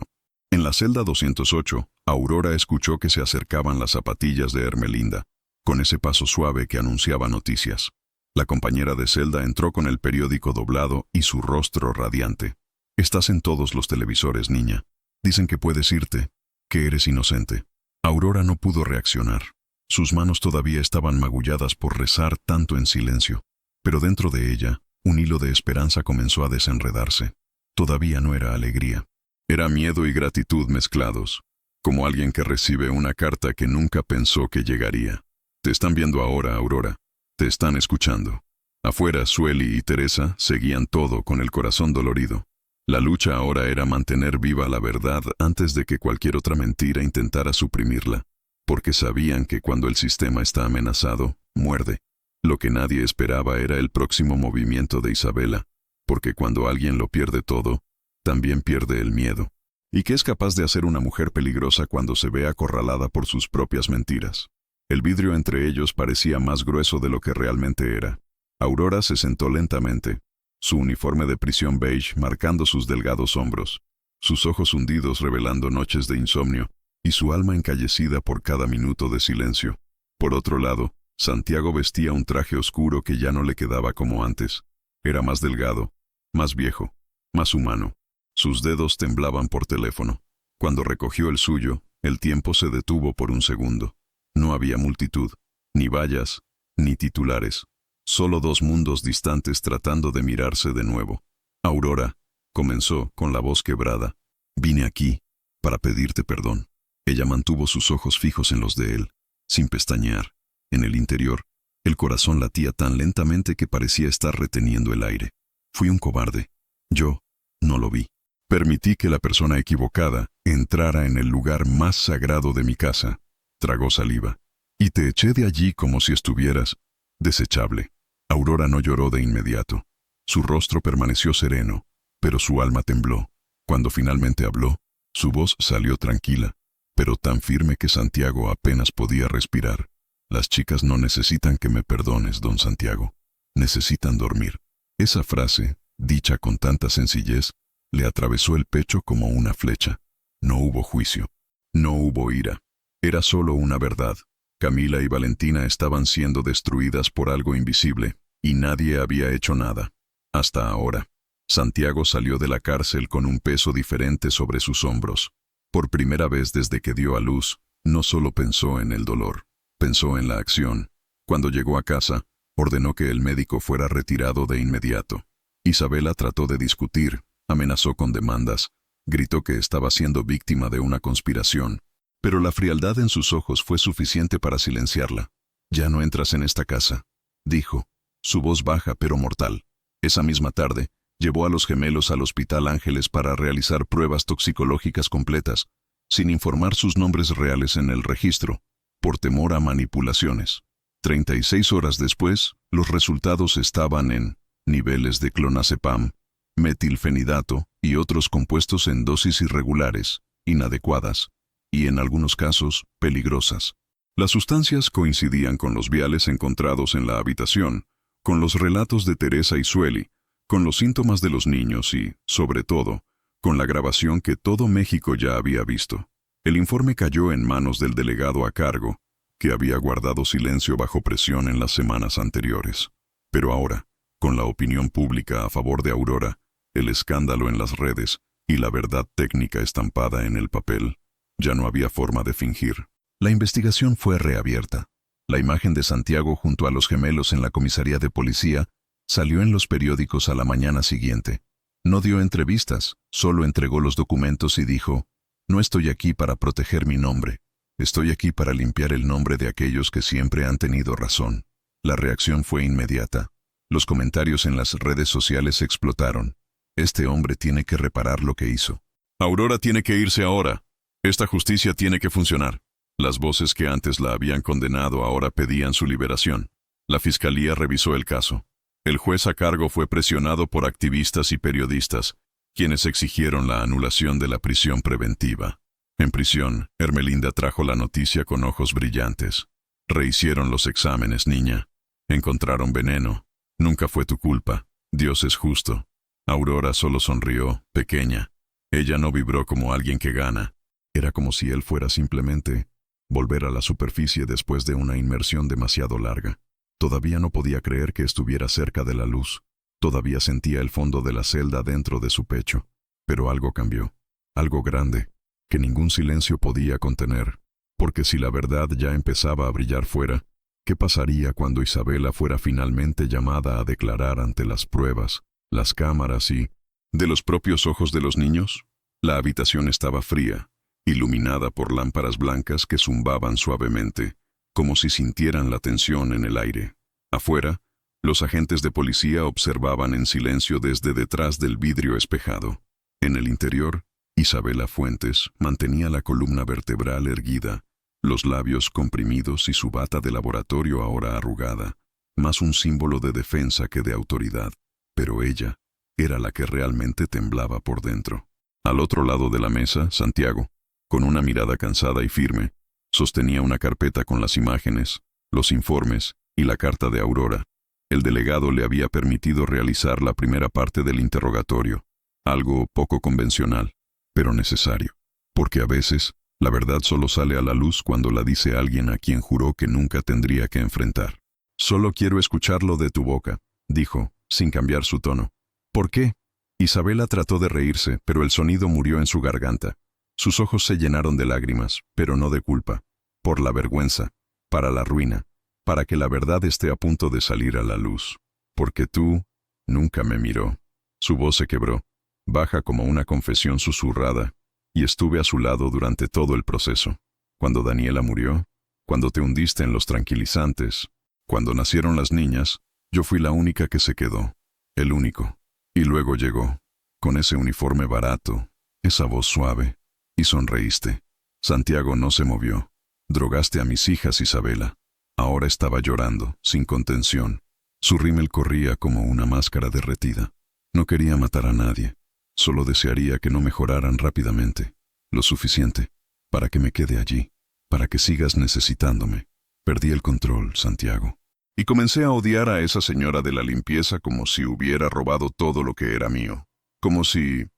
En la celda 208, Aurora escuchó que se acercaban las zapatillas de Hermelinda, con ese paso suave que anunciaba noticias. La compañera de celda entró con el periódico doblado y su rostro radiante. Estás en todos los televisores, niña. Dicen que puedes irte, que eres inocente. Aurora no pudo reaccionar. Sus manos todavía estaban magulladas por rezar tanto en silencio. Pero dentro de ella, un hilo de esperanza comenzó a desenredarse. Todavía no era alegría. Era miedo y gratitud mezclados, como alguien que recibe una carta que nunca pensó que llegaría. Te están viendo ahora, Aurora. Te están escuchando. Afuera, Sueli y Teresa seguían todo con el corazón dolorido. La lucha ahora era mantener viva la verdad antes de que cualquier otra mentira intentara suprimirla, porque sabían que cuando el sistema está amenazado, muerde. Lo que nadie esperaba era el próximo movimiento de Isabela, porque cuando alguien lo pierde todo, también pierde el miedo. ¿Y qué es capaz de hacer una mujer peligrosa cuando se ve acorralada por sus propias mentiras? El vidrio entre ellos parecía más grueso de lo que realmente era. Aurora se sentó lentamente, su uniforme de prisión beige marcando sus delgados hombros, sus ojos hundidos revelando noches de insomnio, y su alma encallecida por cada minuto de silencio. Por otro lado, Santiago vestía un traje oscuro que ya no le quedaba como antes. Era más delgado, más viejo, más humano. Sus dedos temblaban por teléfono. Cuando recogió el suyo, el tiempo se detuvo por un segundo. No había multitud, ni vallas, ni titulares. Solo dos mundos distantes tratando de mirarse de nuevo. Aurora, comenzó con la voz quebrada. Vine aquí para pedirte perdón. Ella mantuvo sus ojos fijos en los de él, sin pestañear. En el interior, el corazón latía tan lentamente que parecía estar reteniendo el aire. Fui un cobarde. Yo no lo vi. Permití que la persona equivocada entrara en el lugar más sagrado de mi casa. Tragó saliva. Y te eché de allí como si estuvieras desechable. Aurora no lloró de inmediato. Su rostro permaneció sereno, pero su alma tembló. Cuando finalmente habló, su voz salió tranquila, pero tan firme que Santiago apenas podía respirar. Las chicas no necesitan que me perdones, don Santiago. Necesitan dormir. Esa frase, dicha con tanta sencillez, le atravesó el pecho como una flecha. No hubo juicio. No hubo ira. Era solo una verdad. Camila y Valentina estaban siendo destruidas por algo invisible, y nadie había hecho nada. Hasta ahora. Santiago salió de la cárcel con un peso diferente sobre sus hombros. Por primera vez desde que dio a luz, no solo pensó en el dolor, pensó en la acción. Cuando llegó a casa, ordenó que el médico fuera retirado de inmediato. Isabela trató de discutir, amenazó con demandas, gritó que estaba siendo víctima de una conspiración, pero la frialdad en sus ojos fue suficiente para silenciarla. Ya no entras en esta casa. dijo, su voz baja pero mortal. Esa misma tarde, llevó a los gemelos al Hospital Ángeles para realizar pruebas toxicológicas completas, sin informar sus nombres reales en el registro, por temor a manipulaciones. 36 horas después, los resultados estaban en niveles de clonazepam, metilfenidato y otros compuestos en dosis irregulares, inadecuadas, y en algunos casos, peligrosas. Las sustancias coincidían con los viales encontrados en la habitación, con los relatos de Teresa y Sueli, con los síntomas de los niños y, sobre todo, con la grabación que todo México ya había visto. El informe cayó en manos del delegado a cargo, que había guardado silencio bajo presión en las semanas anteriores. Pero ahora, con la opinión pública a favor de Aurora, el escándalo en las redes y la verdad técnica estampada en el papel, ya no había forma de fingir. La investigación fue reabierta. La imagen de Santiago junto a los gemelos en la comisaría de policía salió en los periódicos a la mañana siguiente. No dio entrevistas, solo entregó los documentos y dijo, «No estoy aquí para proteger mi nombre. Estoy aquí para limpiar el nombre de aquellos que siempre han tenido razón». La reacción fue inmediata. Los comentarios en las redes sociales explotaron. «Este hombre tiene que reparar lo que hizo. Aurora tiene que irse ahora. Esta justicia tiene que funcionar». Las voces que antes la habían condenado ahora pedían su liberación. La fiscalía revisó el caso. El juez a cargo fue presionado por activistas y periodistas, quienes exigieron la anulación de la prisión preventiva. En prisión, Hermelinda trajo la noticia con ojos brillantes. «Rehicieron los exámenes, niña. Encontraron veneno. Nunca fue tu culpa. Dios es justo». Aurora solo sonrió, pequeña. Ella no vibró como alguien que gana. Era como si él fuera simplemente volver a la superficie después de una inmersión demasiado larga. Todavía no podía creer que estuviera cerca de la luz. Todavía sentía el fondo de la celda dentro de su pecho. Pero algo cambió. Algo grande, que ningún silencio podía contener. Porque si la verdad ya empezaba a brillar fuera, ¿qué pasaría cuando Isabela fuera finalmente llamada a declarar ante las pruebas, las cámaras y, de los propios ojos de los niños? La habitación estaba fría, iluminada por lámparas blancas que zumbaban suavemente, como si sintieran la tensión en el aire. Afuera, los agentes de policía observaban en silencio desde detrás del vidrio espejado. En el interior, Isabela Fuentes mantenía la columna vertebral erguida, los labios comprimidos y su bata de laboratorio ahora arrugada, más un símbolo de defensa que de autoridad. Pero ella era la que realmente temblaba por dentro. Al otro lado de la mesa, Santiago, con una mirada cansada y firme, sostenía una carpeta con las imágenes, los informes y la carta de Aurora. El delegado le había permitido realizar la primera parte del interrogatorio, algo poco convencional, pero necesario, porque a veces la verdad solo sale a la luz cuando la dice alguien a quien juró que nunca tendría que enfrentar. «Solo quiero escucharlo de tu boca», dijo, sin cambiar su tono. «¿Por qué?» Isabela trató de reírse, pero el sonido murió en su garganta. Sus ojos se llenaron de lágrimas, pero no de culpa. Por la vergüenza, para la ruina, para que la verdad esté a punto de salir a la luz. «Porque tú nunca me miró». Su voz se quebró, baja como una confesión susurrada, y estuve a su lado durante todo el proceso. Cuando Daniela murió, cuando te hundiste en los tranquilizantes, cuando nacieron las niñas, yo fui la única que se quedó, el único. Y luego llegó, con ese uniforme barato, esa voz suave, y sonreíste. Santiago no se movió. Drogaste a mis hijas, Isabela. Ahora estaba llorando, sin contención. Su rímel corría como una máscara derretida. No quería matar a nadie. Solo desearía que no mejoraran rápidamente. Lo suficiente para que me quede allí, para que sigas necesitándome. Perdí el control, Santiago. Y comencé a odiar a esa señora de la limpieza como si hubiera robado todo lo que era mío. Como si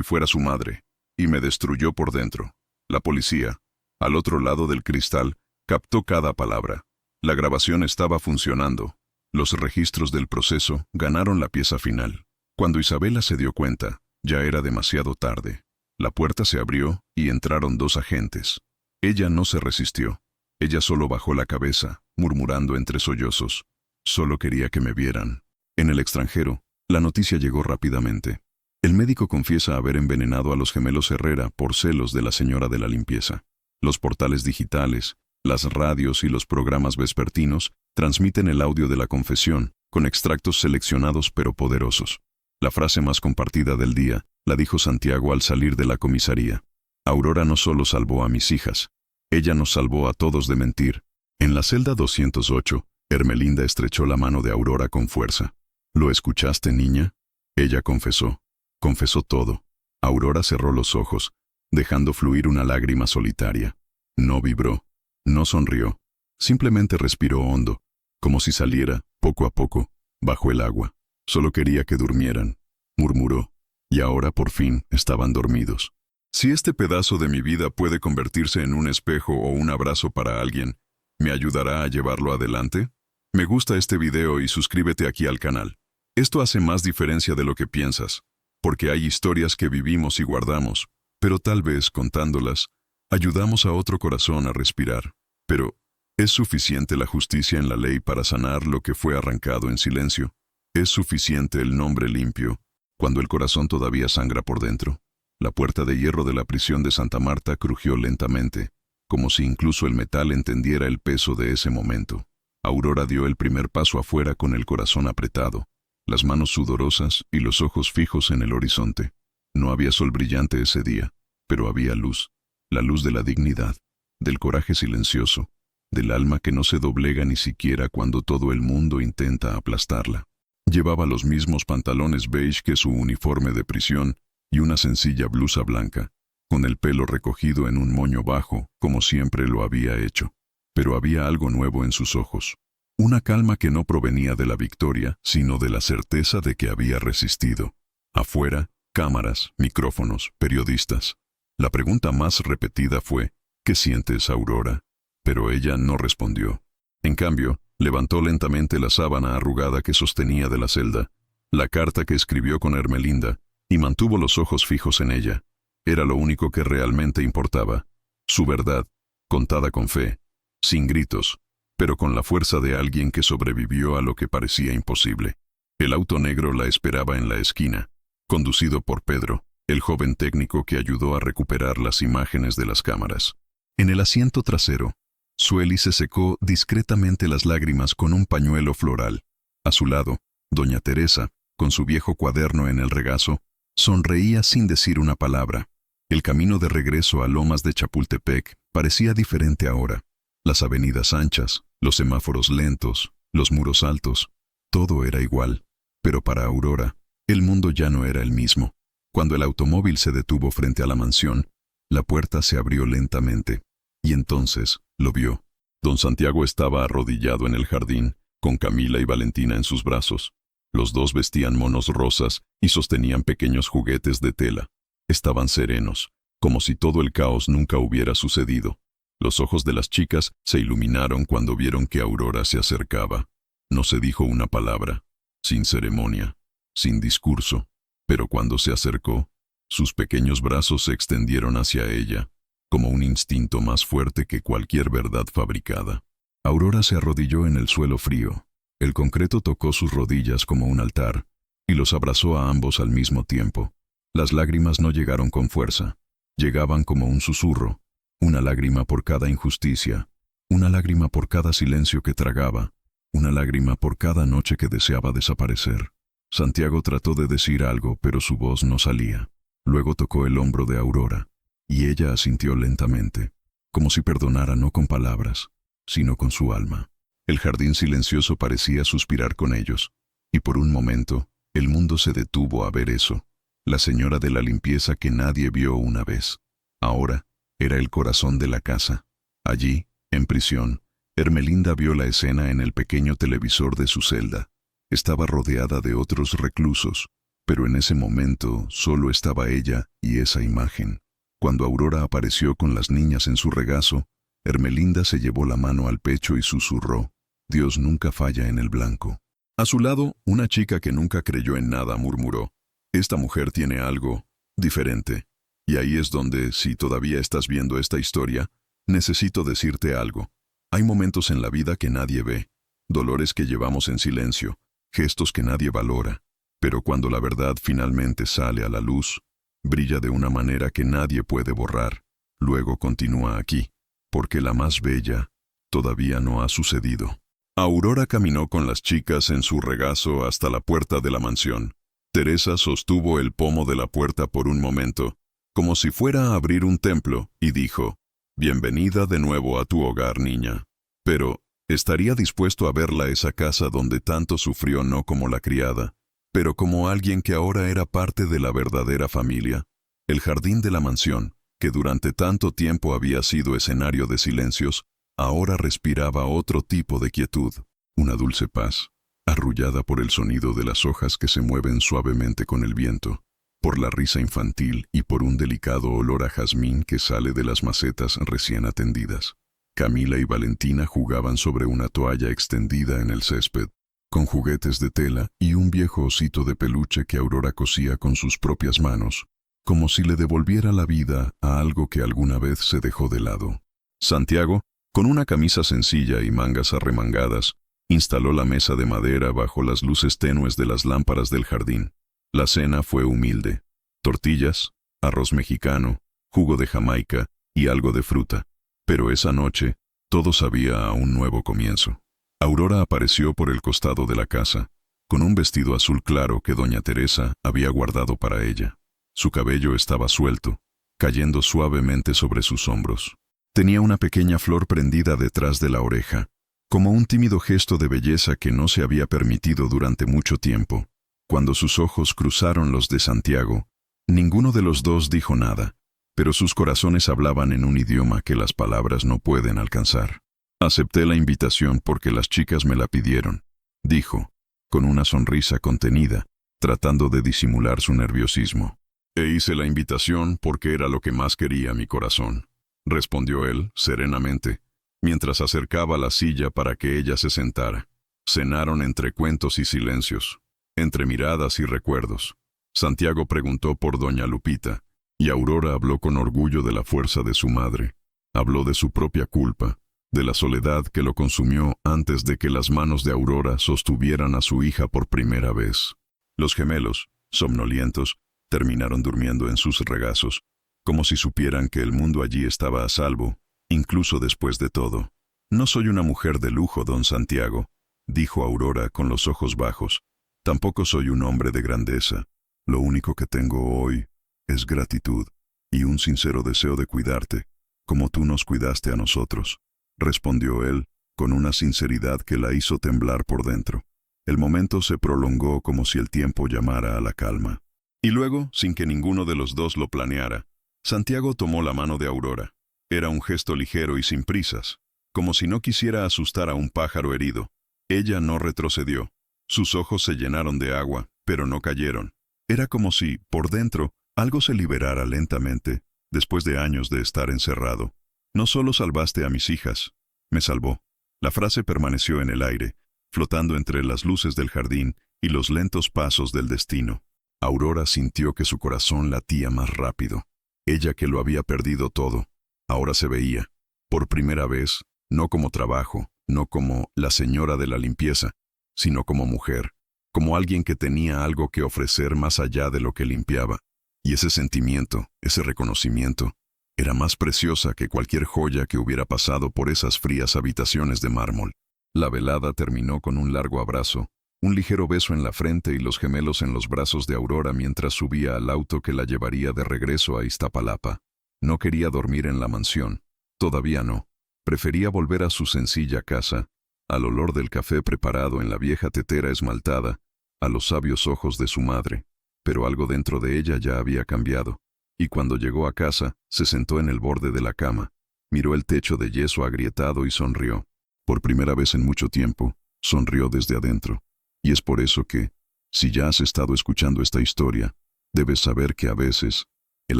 fuera su madre. Y me destruyó por dentro. La policía, al otro lado del cristal, captó cada palabra. La grabación estaba funcionando. Los registros del proceso ganaron la pieza final. Cuando Isabela se dio cuenta, ya era demasiado tarde. La puerta se abrió y entraron 2 agentes. Ella no se resistió. Ella solo bajó la cabeza, murmurando entre sollozos. Solo quería que me vieran. En el extranjero, la noticia llegó rápidamente. El médico confiesa haber envenenado a los gemelos Herrera por celos de la señora de la limpieza. Los portales digitales, Las radios y los programas vespertinos transmiten el audio de la confesión, con extractos seleccionados pero poderosos. La frase más compartida del día la dijo Santiago al salir de la comisaría. Aurora no solo salvó a mis hijas, ella nos salvó a todos de mentir. En la celda 208, Ermelinda estrechó la mano de Aurora con fuerza. ¿Lo escuchaste, niña? Ella confesó. Confesó todo. Aurora cerró los ojos, dejando fluir una lágrima solitaria. No vibró, no sonrió, simplemente respiró hondo, como si saliera, poco a poco, bajo el agua. Solo quería que durmieran, murmuró, y ahora por fin estaban dormidos. Si este pedazo de mi vida puede convertirse en un espejo o un abrazo para alguien, ¿me ayudará a llevarlo adelante? Me gusta este video y suscríbete aquí al canal. Esto hace más diferencia de lo que piensas, porque hay historias que vivimos y guardamos, pero tal vez, contándolas, ayudamos a otro corazón a respirar. Pero, ¿es suficiente la justicia en la ley para sanar lo que fue arrancado en silencio? ¿Es suficiente el nombre limpio cuando el corazón todavía sangra por dentro? La puerta de hierro de la prisión de Santa Marta crujió lentamente, como si incluso el metal entendiera el peso de ese momento. Aurora dio el primer paso afuera con el corazón apretado, las manos sudorosas y los ojos fijos en el horizonte. No había sol brillante ese día, pero había luz, la luz de la dignidad, del coraje silencioso, del alma que no se doblega ni siquiera cuando todo el mundo intenta aplastarla. Llevaba los mismos pantalones beige que su uniforme de prisión y una sencilla blusa blanca, con el pelo recogido en un moño bajo, como siempre lo había hecho. Pero había algo nuevo en sus ojos. Una calma que no provenía de la victoria, sino de la certeza de que había resistido. Afuera, cámaras, micrófonos, periodistas. La pregunta más repetida fue, ¿qué sientes, Aurora? Pero ella no respondió. En cambio, levantó lentamente la sábana arrugada que sostenía de la celda, la carta que escribió con Ermelinda, y mantuvo los ojos fijos en ella. Era lo único que realmente importaba. Su verdad, contada con fe, sin gritos, pero con la fuerza de alguien que sobrevivió a lo que parecía imposible. El auto negro la esperaba en la esquina, conducido por Pedro, el joven técnico que ayudó a recuperar las imágenes de las cámaras. En el asiento trasero, Sueli se secó discretamente las lágrimas con un pañuelo floral. A su lado, doña Teresa, con su viejo cuaderno en el regazo, sonreía sin decir una palabra. El camino de regreso a Lomas de Chapultepec parecía diferente ahora. Las avenidas anchas, los semáforos lentos, los muros altos, todo era igual. Pero para Aurora, el mundo ya no era el mismo. Cuando el automóvil se detuvo frente a la mansión, la puerta se abrió lentamente, y entonces lo vio. Don Santiago estaba arrodillado en el jardín, con Camila y Valentina en sus brazos. Los dos vestían monos rosas y sostenían pequeños juguetes de tela. Estaban serenos, como si todo el caos nunca hubiera sucedido. Los ojos de las chicas se iluminaron cuando vieron que Aurora se acercaba. No se dijo una palabra, sin ceremonia, sin discurso, pero cuando se acercó, sus pequeños brazos se extendieron hacia ella, como un instinto más fuerte que cualquier verdad fabricada. Aurora se arrodilló en el suelo frío. El concreto tocó sus rodillas como un altar, y los abrazó a ambos al mismo tiempo. Las lágrimas no llegaron con fuerza, llegaban como un susurro, una lágrima por cada injusticia, una lágrima por cada silencio que tragaba, una lágrima por cada noche que deseaba desaparecer. Santiago trató de decir algo, pero su voz no salía. Luego tocó el hombro de Aurora, y ella asintió lentamente, como si perdonara no con palabras, sino con su alma. El jardín silencioso parecía suspirar con ellos, y por un momento, el mundo se detuvo a ver eso. La señora de la limpieza que nadie vio una vez. Ahora, era el corazón de la casa. Allí, en prisión, Ermelinda vio la escena en el pequeño televisor de su celda. Estaba rodeada de otros reclusos, pero en ese momento solo estaba ella y esa imagen. Cuando Aurora apareció con las niñas en su regazo, Ermelinda se llevó la mano al pecho y susurró, «Dios nunca falla en el blanco». A su lado, una chica que nunca creyó en nada murmuró, «Esta mujer tiene algo diferente». Y ahí es donde, si todavía estás viendo esta historia, necesito decirte algo. Hay momentos en la vida que nadie ve, dolores que llevamos en silencio, gestos que nadie valora, pero cuando la verdad finalmente sale a la luz, brilla de una manera que nadie puede borrar. Luego continúa aquí, porque la más bella, todavía no ha sucedido. Aurora caminó con las chicas en su regazo hasta la puerta de la mansión. Teresa sostuvo el pomo de la puerta por un momento, como si fuera a abrir un templo, y dijo: «Bienvenida de nuevo a tu hogar, niña. Pero, estaría dispuesto a verla esa casa donde tanto sufrió, no como la criada, pero como alguien que ahora era parte de la verdadera familia. El jardín de la mansión, que durante tanto tiempo había sido escenario de silencios, ahora respiraba otro tipo de quietud, una dulce paz, arrullada por el sonido de las hojas que se mueven suavemente con el viento, por la risa infantil y por un delicado olor a jazmín que sale de las macetas recién atendidas. Camila y Valentina jugaban sobre una toalla extendida en el césped, con juguetes de tela y un viejo osito de peluche que Aurora cosía con sus propias manos, como si le devolviera la vida a algo que alguna vez se dejó de lado. Santiago, con una camisa sencilla y mangas arremangadas, instaló la mesa de madera bajo las luces tenues de las lámparas del jardín. La cena fue humilde: tortillas, arroz mexicano, jugo de Jamaica y algo de fruta. Pero esa noche, todo sabía a un nuevo comienzo. Aurora apareció por el costado de la casa, con un vestido azul claro que doña Teresa había guardado para ella. Su cabello estaba suelto, cayendo suavemente sobre sus hombros. Tenía una pequeña flor prendida detrás de la oreja, como un tímido gesto de belleza que no se había permitido durante mucho tiempo. Cuando sus ojos cruzaron los de Santiago, ninguno de los dos dijo nada, pero sus corazones hablaban en un idioma que las palabras no pueden alcanzar. «Acepté la invitación porque las chicas me la pidieron», dijo, con una sonrisa contenida, tratando de disimular su nerviosismo. «E hice la invitación porque era lo que más quería mi corazón», respondió él, serenamente, mientras acercaba la silla para que ella se sentara. Cenaron entre cuentos y silencios, entre miradas y recuerdos. Santiago preguntó por doña Lupita, y Aurora habló con orgullo de la fuerza de su madre. Habló de su propia culpa, de la soledad que lo consumió antes de que las manos de Aurora sostuvieran a su hija por primera vez. Los gemelos, somnolientos, terminaron durmiendo en sus regazos, como si supieran que el mundo allí estaba a salvo, incluso después de todo. «No soy una mujer de lujo, don Santiago», dijo Aurora con los ojos bajos. «Tampoco soy un hombre de grandeza. Lo único que tengo hoy es gratitud y un sincero deseo de cuidarte, como tú nos cuidaste a nosotros», respondió él, con una sinceridad que la hizo temblar por dentro. El momento se prolongó como si el tiempo llamara a la calma. Y luego, sin que ninguno de los dos lo planeara, Santiago tomó la mano de Aurora. Era un gesto ligero y sin prisas, como si no quisiera asustar a un pájaro herido. Ella no retrocedió. Sus ojos se llenaron de agua, pero no cayeron. Era como si, por dentro, algo se liberara lentamente, después de años de estar encerrado. «No solo salvaste a mis hijas, me salvó». La frase permaneció en el aire, flotando entre las luces del jardín y los lentos pasos del destino. Aurora sintió que su corazón latía más rápido. Ella, que lo había perdido todo, ahora se veía, por primera vez, no como trabajo, no como la señora de la limpieza, sino como mujer, como alguien que tenía algo que ofrecer más allá de lo que limpiaba. Y ese sentimiento, ese reconocimiento, era más preciosa que cualquier joya que hubiera pasado por esas frías habitaciones de mármol. La velada terminó con un largo abrazo, un ligero beso en la frente y los gemelos en los brazos de Aurora mientras subía al auto que la llevaría de regreso a Iztapalapa. No quería dormir en la mansión, todavía no. Prefería volver a su sencilla casa, al olor del café preparado en la vieja tetera esmaltada, a los sabios ojos de su madre. Pero algo dentro de ella ya había cambiado, y cuando llegó a casa, se sentó en el borde de la cama, miró el techo de yeso agrietado y sonrió. Por primera vez en mucho tiempo, sonrió desde adentro. Y es por eso que, si ya has estado escuchando esta historia, debes saber que a veces, el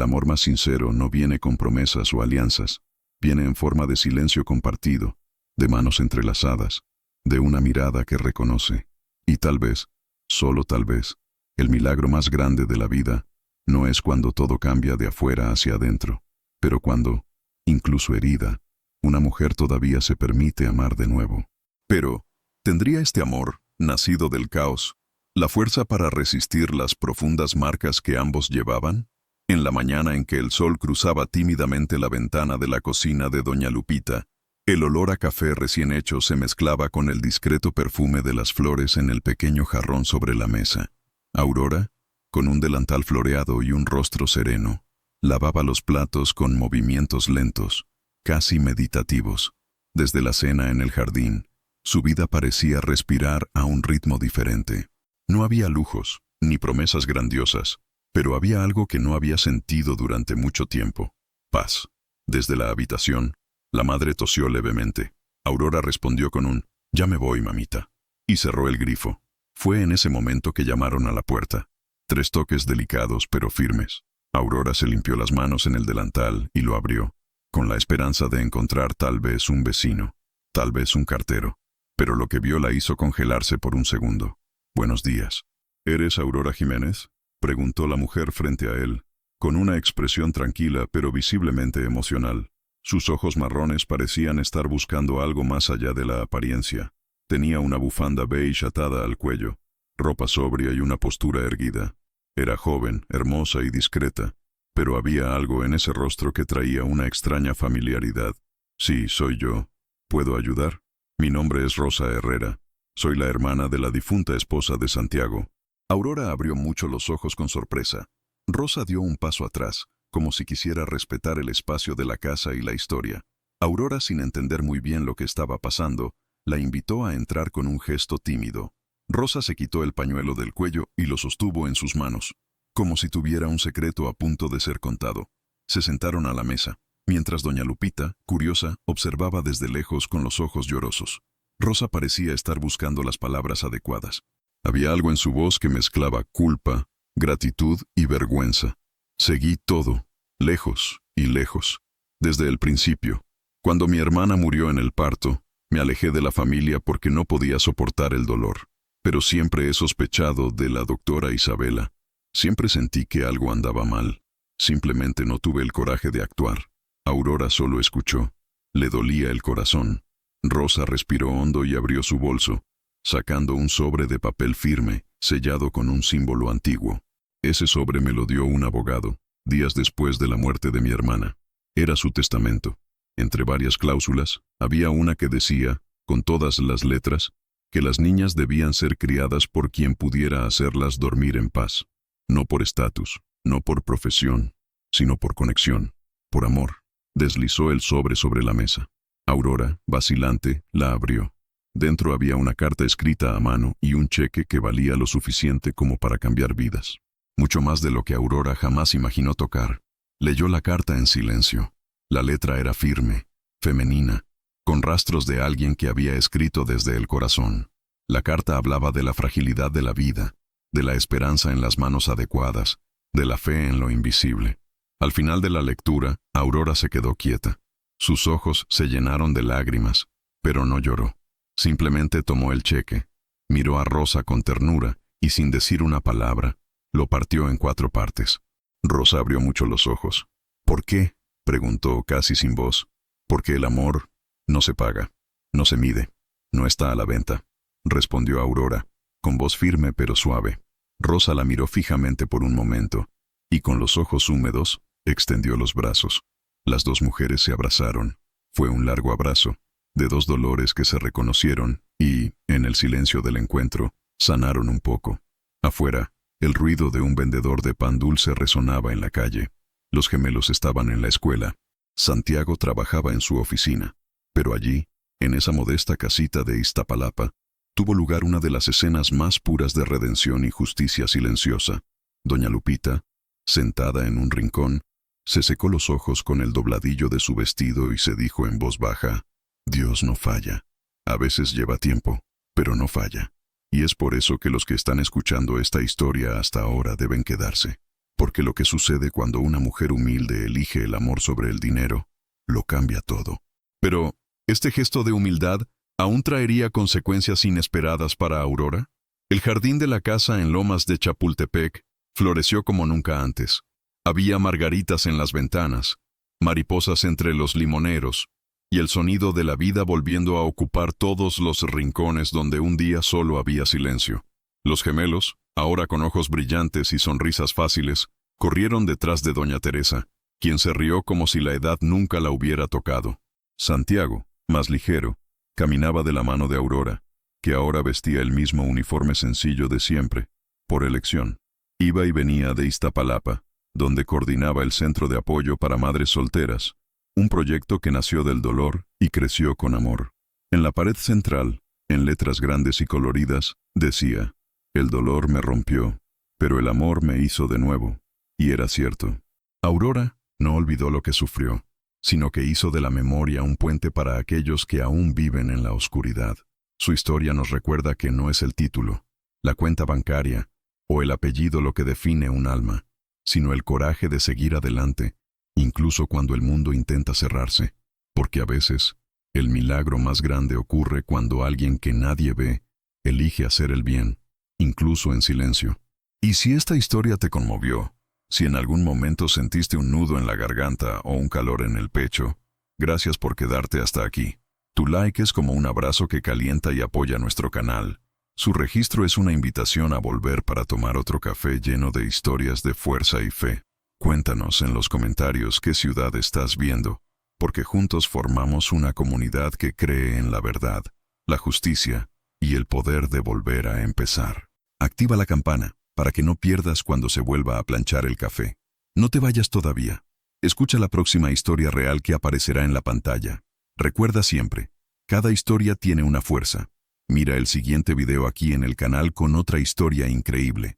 amor más sincero no viene con promesas o alianzas, viene en forma de silencio compartido, de manos entrelazadas, de una mirada que reconoce. Y tal vez, solo tal vez, el milagro más grande de la vida no es cuando todo cambia de afuera hacia adentro, pero cuando, incluso herida, una mujer todavía se permite amar de nuevo. Pero, ¿tendría este amor, nacido del caos, la fuerza para resistir las profundas marcas que ambos llevaban? En la mañana en que el sol cruzaba tímidamente la ventana de la cocina de doña Lupita, El olor a café recién hecho se mezclaba con el discreto perfume de las flores en el pequeño jarrón sobre la mesa. Aurora, con un delantal floreado y un rostro sereno, lavaba los platos con movimientos lentos, casi meditativos. Desde la cena en el jardín, su vida parecía respirar a un ritmo diferente. No había lujos, ni promesas grandiosas, pero había algo que no había sentido durante mucho tiempo: paz. Desde la habitación, la madre tosió levemente. Aurora respondió con un «Ya me voy, mamita», y cerró el grifo. Fue en ese momento que llamaron a la puerta. 3 toques delicados pero firmes. Aurora se limpió las manos en el delantal y lo abrió, con la esperanza de encontrar tal vez un vecino, tal vez un cartero. Pero lo que vio la hizo congelarse por un segundo. «Buenos días». «¿Eres Aurora Jiménez?», preguntó la mujer frente a él, con una expresión tranquila pero visiblemente emocional. Sus ojos marrones parecían estar buscando algo más allá de la apariencia. Tenía una bufanda beige atada al cuello, ropa sobria y una postura erguida. Era joven, hermosa y discreta, pero había algo en ese rostro que traía una extraña familiaridad. «Sí, soy yo. ¿Puedo ayudar? Mi nombre es Rosa Herrera. Soy la hermana de la difunta esposa de Santiago». Aurora abrió mucho los ojos con sorpresa. Rosa dio un paso atrás, como si quisiera respetar el espacio de la casa y la historia. Aurora, sin entender muy bien lo que estaba pasando, la invitó a entrar con un gesto tímido. Rosa se quitó el pañuelo del cuello y lo sostuvo en sus manos, como si tuviera un secreto a punto de ser contado. Se sentaron a la mesa, mientras doña Lupita, curiosa, observaba desde lejos con los ojos llorosos. Rosa parecía estar buscando las palabras adecuadas. Había algo en su voz que mezclaba culpa, gratitud y vergüenza. «Seguí todo, lejos y lejos, desde el principio. Cuando mi hermana murió en el parto, me alejé de la familia porque no podía soportar el dolor. Pero siempre he sospechado de la doctora Isabela. Siempre sentí que algo andaba mal. Simplemente no tuve el coraje de actuar». Aurora solo escuchó. Le dolía el corazón. Rosa respiró hondo y abrió su bolso, sacando un sobre de papel firme, sellado con un símbolo antiguo. «Ese sobre me lo dio un abogado, días después de la muerte de mi hermana. Era su testamento. Entre varias cláusulas, había una que decía, con todas las letras, que las niñas debían ser criadas por quien pudiera hacerlas dormir en paz. No por estatus, no por profesión, sino por conexión, por amor». Deslizó el sobre la mesa. Aurora, vacilante, la abrió. Dentro había una carta escrita a mano y un cheque que valía lo suficiente como para cambiar vidas. Mucho más de lo que Aurora jamás imaginó tocar. Leyó la carta en silencio. La letra era firme, femenina, con rastros de alguien que había escrito desde el corazón. La carta hablaba de la fragilidad de la vida, de la esperanza en las manos adecuadas, de la fe en lo invisible. Al final de la lectura, Aurora se quedó quieta. Sus ojos se llenaron de lágrimas, pero no lloró. Simplemente tomó el cheque, miró a Rosa con ternura y sin decir una palabra, lo partió en 4 partes. Rosa abrió mucho los ojos. «¿Por qué?», preguntó casi sin voz. «Porque el amor no se paga, no se mide, no está a la venta», respondió Aurora, con voz firme pero suave. Rosa la miró fijamente por un momento, y con los ojos húmedos, extendió los brazos. Las 2 mujeres se abrazaron. Fue un largo abrazo, de 2 dolores que se reconocieron y, en el silencio del encuentro, sanaron un poco. Afuera, el ruido de un vendedor de pan dulce resonaba en la calle. Los gemelos estaban en la escuela. Santiago trabajaba en su oficina. Pero allí, en esa modesta casita de Iztapalapa, tuvo lugar una de las escenas más puras de redención y justicia silenciosa. Doña Lupita, sentada en un rincón, se secó los ojos con el dobladillo de su vestido y se dijo en voz baja: «Dios no falla. A veces lleva tiempo, pero no falla. Y es por eso que los que están escuchando esta historia hasta ahora deben quedarse. Porque lo que sucede cuando una mujer humilde elige el amor sobre el dinero, lo cambia todo». Pero, ¿este gesto de humildad aún traería consecuencias inesperadas para Aurora? El jardín de la casa en Lomas de Chapultepec floreció como nunca antes. Había margaritas en las ventanas, mariposas entre los limoneros, y el sonido de la vida volviendo a ocupar todos los rincones donde un día solo había silencio. Los gemelos, ahora con ojos brillantes y sonrisas fáciles, corrieron detrás de doña Teresa, quien se rió como si la edad nunca la hubiera tocado. Santiago, Más ligero, caminaba de la mano de Aurora, que ahora vestía el mismo uniforme sencillo de siempre, por elección. Iba y venía de Iztapalapa, donde coordinaba el Centro de Apoyo para Madres Solteras, un proyecto que nació del dolor y creció con amor. En la pared central, en letras grandes y coloridas, decía: «El dolor me rompió, pero el amor me hizo de nuevo». Y era cierto. Aurora no olvidó lo que sufrió, sino que hizo de la memoria un puente para aquellos que aún viven en la oscuridad. Su historia nos recuerda que no es el título, la cuenta bancaria o el apellido lo que define un alma, sino el coraje de seguir adelante, incluso cuando el mundo intenta cerrarse, porque a veces el milagro más grande ocurre cuando alguien que nadie ve elige hacer el bien, incluso en silencio. Y si esta historia te conmovió, si en algún momento sentiste un nudo en la garganta o un calor en el pecho, gracias por quedarte hasta aquí. Tu like es como un abrazo que calienta y apoya nuestro canal. Su registro es una invitación a volver para tomar otro café lleno de historias de fuerza y fe. Cuéntanos en los comentarios qué ciudad estás viendo, porque juntos formamos una comunidad que cree en la verdad, la justicia y el poder de volver a empezar. Activa la campana para que no pierdas cuando se vuelva a planchar el café. No te vayas todavía. Escucha la próxima historia real que aparecerá en la pantalla. Recuerda siempre, cada historia tiene una fuerza. Mira el siguiente video aquí en el canal con otra historia increíble.